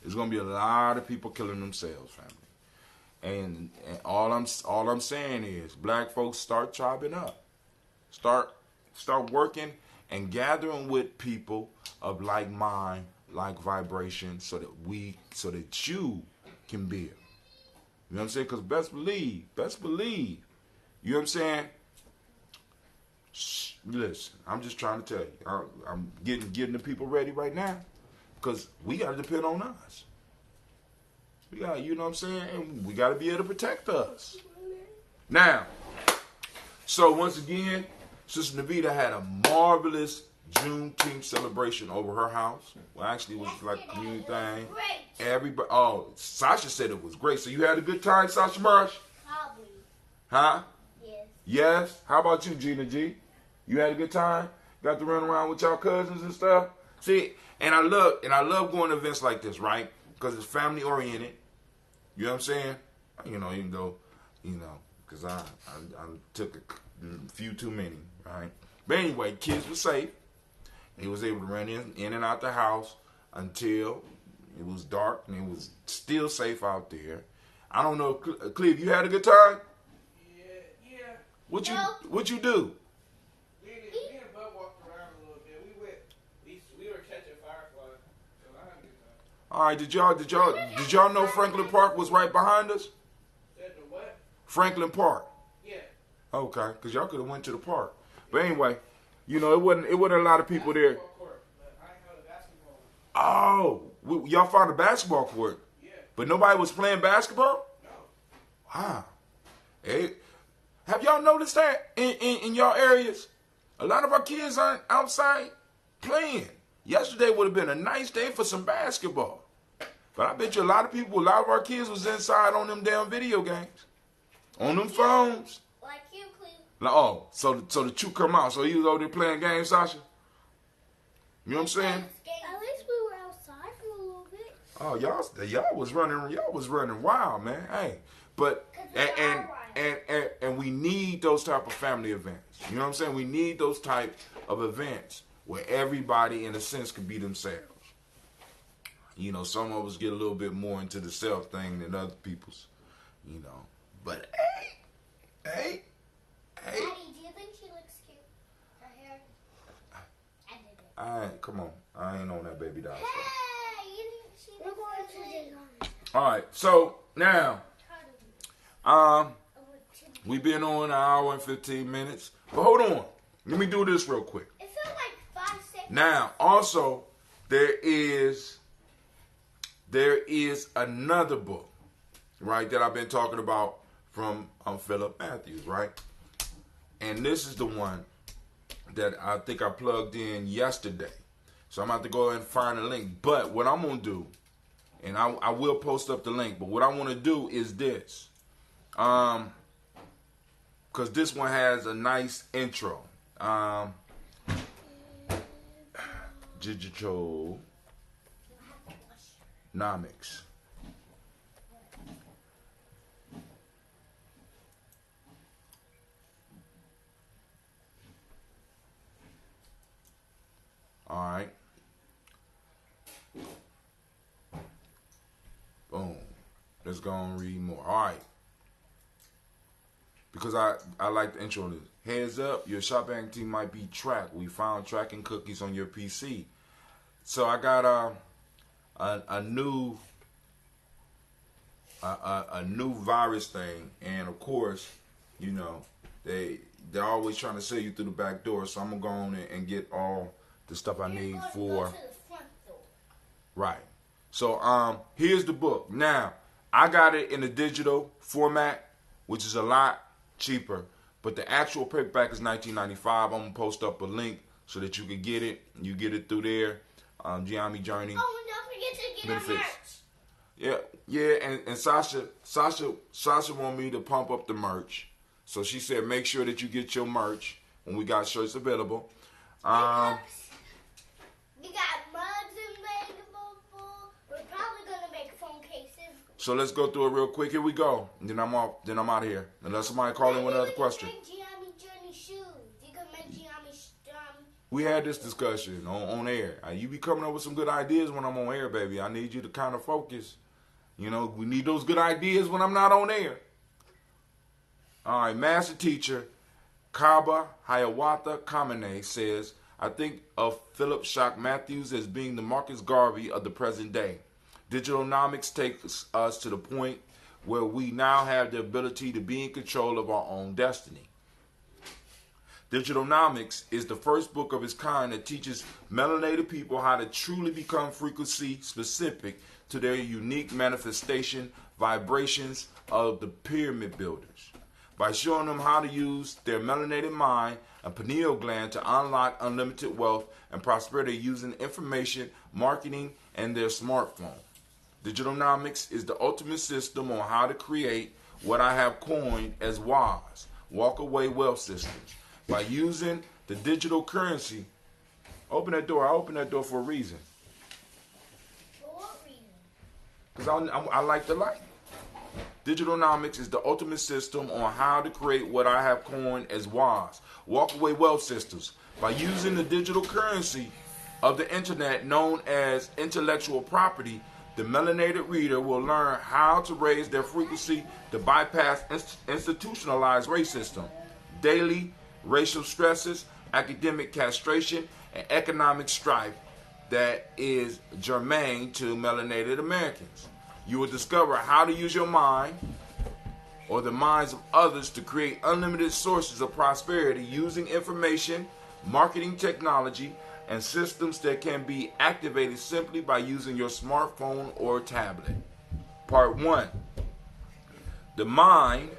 There's going to be a lot of people killing themselves, family. And all I'm saying is, black folks, start chopping up. Start working and gathering with people of like mind, like vibration, so that you can build. You know what I'm saying? Because best believe. You know what I'm saying? Shh, listen, I'm just trying to tell you. I'm getting the people ready right now, because we got to depend on us. We got, you know what I'm saying? And we got to be able to protect us. Now, so once again, Sister Navita had a marvelous Juneteenth celebration over her house. Well, actually, it was like a community thing. Everybody, Sasha said it was great. So you had a good time, Sasha Marsh? Probably. Huh? Yes. Yes? How about you, Gina G? You had a good time? Got to run around with y'all cousins and stuff? See, and I love going to events like this, right? Because it's family oriented. You know what I'm saying? You know, even though, because I took a few too many, right? But anyway, kids were safe. He was able to run in and out the house until it was dark, and it was still safe out there. I don't know, Cleve, you had a good time? Yeah. What you do? Me and Bud walked around a little bit. We were catching fireflies, so I had a good time. All right, did y'all know Franklin Park was right behind us? Said the what? Franklin Park. Yeah. Okay, because y'all could have went to the park. But anyway, you know, it wasn't a lot of people there. Oh, y'all found a basketball court, but nobody was playing basketball. Wow. Hey, have y'all noticed that in y'all areas? A lot of our kids aren't outside playing. Yesterday would have been a nice day for some basketball. But I bet you a lot of our kids was inside on them damn video games. On them phones. Like you, Cleve. Oh, so the two come out. So he was over there playing games, Sasha? You know what I'm saying? At least we were outside for a little bit. Oh, y'all was running wild, man. Hey. But and we need those type of family events. You know what I'm saying? We need those type of events where everybody in a sense can be themselves. You know, some of us get a little bit more into the self thing than other people's, you know. But hey. Daddy, do you think she looks cute? Her hair? I did it. Come on. I ain't on that baby doll stuff. Hey, you didn't see the one. All right, so now, we've been on an hour and 15 minutes. But hold on. Let me do this real quick. It felt like 5 seconds. Now, also, there is another book, right, that I've been talking about from Philip Matthews, right? And this is the one that I think I plugged in yesterday. So I'm about to go ahead and find a link. But what I'm going to do, and I will post up the link, but what I want to do is this. Because this one has a nice intro. Gye-Nyame. All right. Boom. Let's go and read more. All right. Because I like the intro of this. Heads up, your shopping team might be tracked. We found tracking cookies on your PC. So I got a new virus thing, and of course, you know, they're always trying to sell you through the back door. So I'm gonna go on and get all the stuff I need for. Right. So here's the book. Now I got it in a digital format, which is a lot cheaper, but the actual paperback is $19.95. I'm gonna post up a link so that you can get it. You get it through there. Gye-Nyame Journey. Oh, and don't forget to get our merch. Yeah, and Sasha want me to pump up the merch. So she said make sure that you get your merch when we got shirts available. We got mugs available. We're probably gonna make phone cases. So let's go through it real quick. Here we go. And then I'm off. Then I'm out of here. Unless somebody call in with another question. Make Gye-Nyame Journey shoes. You can make Gye-Nyame. We had this discussion on air. You be coming up with some good ideas when I'm on air, baby. I need you to kind of focus. You know, we need those good ideas when I'm not on air. All right, master teacher Kaba Hiawatha Kamene says, I think of Philip Shock Matthews as being the Marcus Garvey of the present day. Digitonomics takes us to the point where we now have the ability to be in control of our own destiny. Digitonomics is the first book of its kind that teaches melanated people how to truly become frequency specific to their unique manifestation vibrations of the pyramid builders. By showing them how to use their melanated mind and pineal gland to unlock unlimited wealth and prosperity using information, marketing, and their smartphone. Digitonomics is the ultimate system on how to create what I have coined as WAS, walk-away wealth systems. By using the digital currency, open that door. I open that door for a reason. For what reason? Because I like the light. Digitonomics is the ultimate system on how to create what I have coined as WAS, walk-away wealth systems. By using the digital currency of the internet known as intellectual property, the melanated reader will learn how to raise their frequency to bypass institutionalized racism, daily racial stresses, academic castration, and economic strife that is germane to melanated Americans. You will discover how to use your mind or the minds of others to create unlimited sources of prosperity using information, marketing technology, and systems that can be activated simply by using your smartphone or tablet. Part 1. The mind.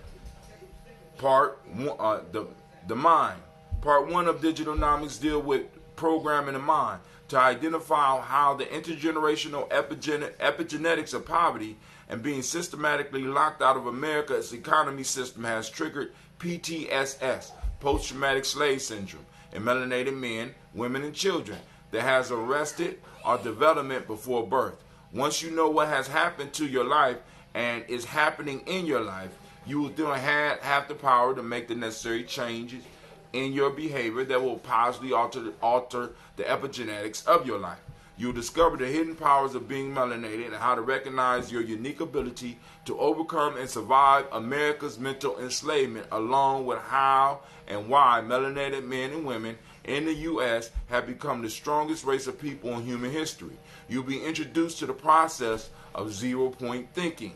The mind. Part 1 of Digitalnomics deal with programming the mind to identify how the intergenerational epigenetics of poverty and being systematically locked out of America's economy system has triggered PTSS, post-traumatic slave syndrome, in melanated men, women, and children that has arrested our development before birth. Once you know what has happened to your life and is happening in your life, you will then have the power to make the necessary changes in your behavior that will positively alter the epigenetics of your life. You'll discover the hidden powers of being melanated and how to recognize your unique ability to overcome and survive America's mental enslavement, along with how and why melanated men and women in the U.S. have become the strongest race of people in human history. You'll be introduced to the process of zero-point thinking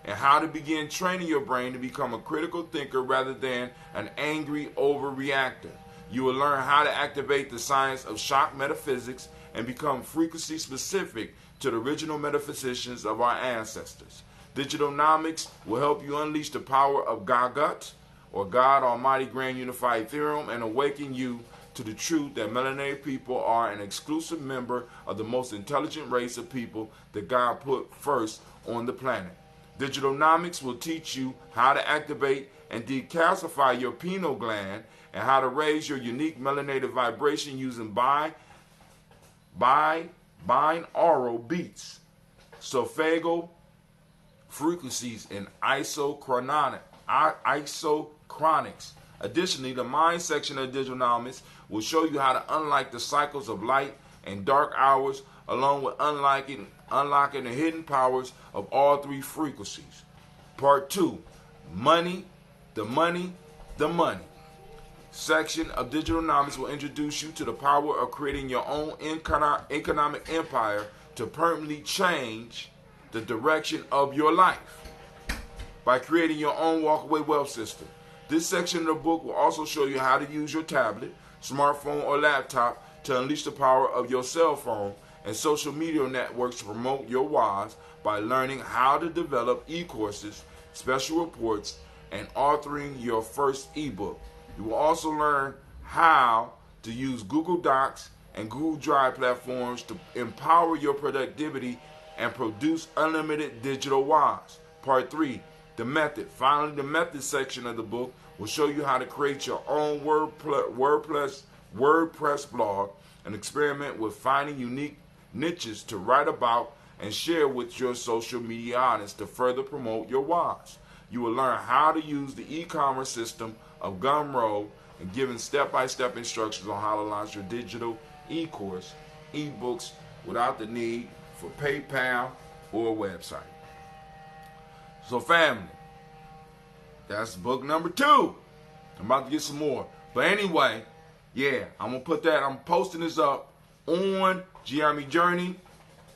and how to begin training your brain to become a critical thinker rather than an angry overreactor. You will learn how to activate the science of shock metaphysics and become frequency specific to the original metaphysicians of our ancestors. Digitalnomics will help you unleash the power of Gagut, or God Almighty Grand Unified Theorem, and awaken you to the truth that melanated people are an exclusive member of the most intelligent race of people that God put first on the planet. Digitalnomics will teach you how to activate and decalcify your pineal gland and how to raise your unique melanated vibration using binaural beats, solfeggio frequencies, and isochronics. Additionally, the mind section of Digitalnomics will show you how to unlock the cycles of light and dark hours, along with unlocking the hidden powers of all three frequencies. Part 2, the money section of Digitalnomics will introduce you to the power of creating your own economic empire to permanently change the direction of your life by creating your own walkaway wealth system. This section of the book will also show you how to use your tablet, smartphone, or laptop to unleash the power of your cell phone and social media networks to promote your WAS by learning how to develop e-courses, special reports, and authoring your first ebook. You will also learn how to use Google Docs and Google Drive platforms to empower your productivity and produce unlimited digital WAS. Part 3, the method. Finally, the method section of the book will show you how to create your own WordPress blog and experiment with finding unique niches to write about and share with your social media audience to further promote your WAS. You will learn how to use the e-commerce system of Gumroad and given step-by-step instructions on how to launch your digital e-course, e-books without the need for PayPal or a website. So family, that's book number 2. I'm about to get some more. But anyway, yeah, I'm posting this up on Gye-Nyame Journey,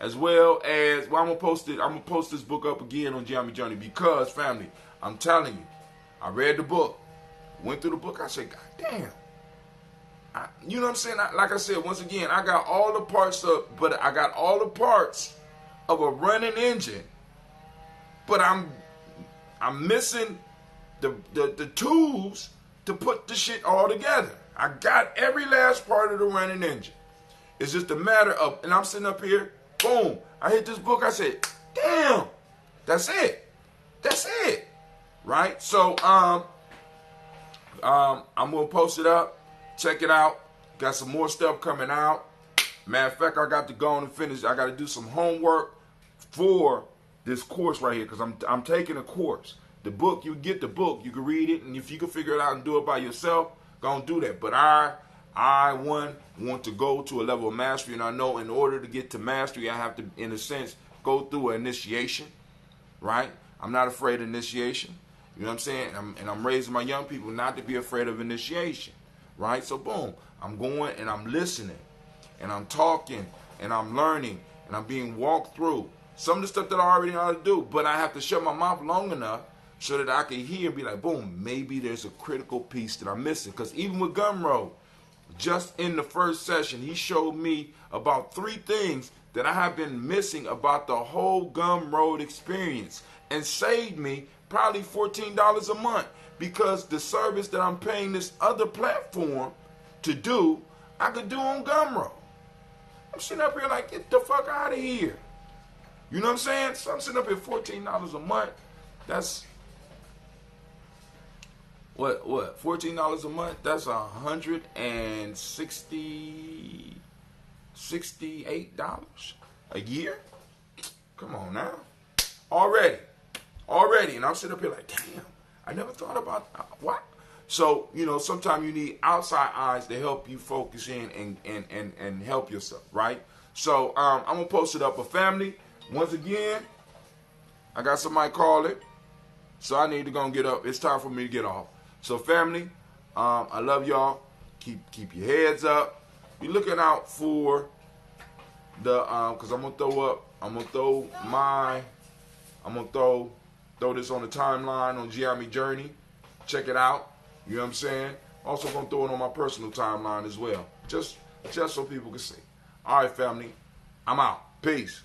as well as, I'm gonna post this book up again on Gye-Nyame Journey, because family, I'm telling you, I read the book, went through the book, I said, God damn. You know what I'm saying? Like I said, once again, I got all the parts of a running engine, but I'm missing the tools to put the shit all together. I got every last part of the running engine. It's just a matter of, and I'm sitting up here, boom, I hit this book, I said, damn, that's it. Right? So, I'm going to post it up, check it out. Got some more stuff coming out. Matter of fact, I got to go on and finish. I got to do some homework for this course right here, because I'm taking a course. The book, you get the book, you can read it, and if you can figure it out and do it by yourself, go and do that. But I want to go to a level of mastery, and I know in order to get to mastery, I have to, in a sense, go through an initiation, right? I'm not afraid of initiation. You know what I'm saying? And I'm raising my young people not to be afraid of initiation, right? So boom, I'm going and I'm listening, and I'm talking, and I'm learning, and I'm being walked through some of the stuff that I already know how to do, but I have to shut my mouth long enough so that I can hear and be like, boom, maybe there's a critical piece that I'm missing. Because even with Gumroad, just in the first session, he showed me about 3 things that I have been missing about the whole Gumroad experience, and saved me probably $14 a month, because the service that I'm paying this other platform to do, I could do on Gumroad. I'm sitting up here like, get the fuck out of here. You know what I'm saying? So I'm sitting up here $14 a month. That's what? $14 a month? That's $168 a year? Come on now. Already. And I'm sitting up here like, damn, I never thought about what? So, you know, sometimes you need outside eyes to help you focus in and help yourself, right? So I'm going to post it up. But family, once again, I got somebody calling, so I need to go and get up. It's time for me to get off. So family, I love y'all. Keep your heads up. Be looking out for the because I'm gonna throw this on the timeline on Gye-Nyame Journey. Check it out. You know what I'm saying? Also gonna throw it on my personal timeline as well. Just so people can see. All right, family. I'm out. Peace.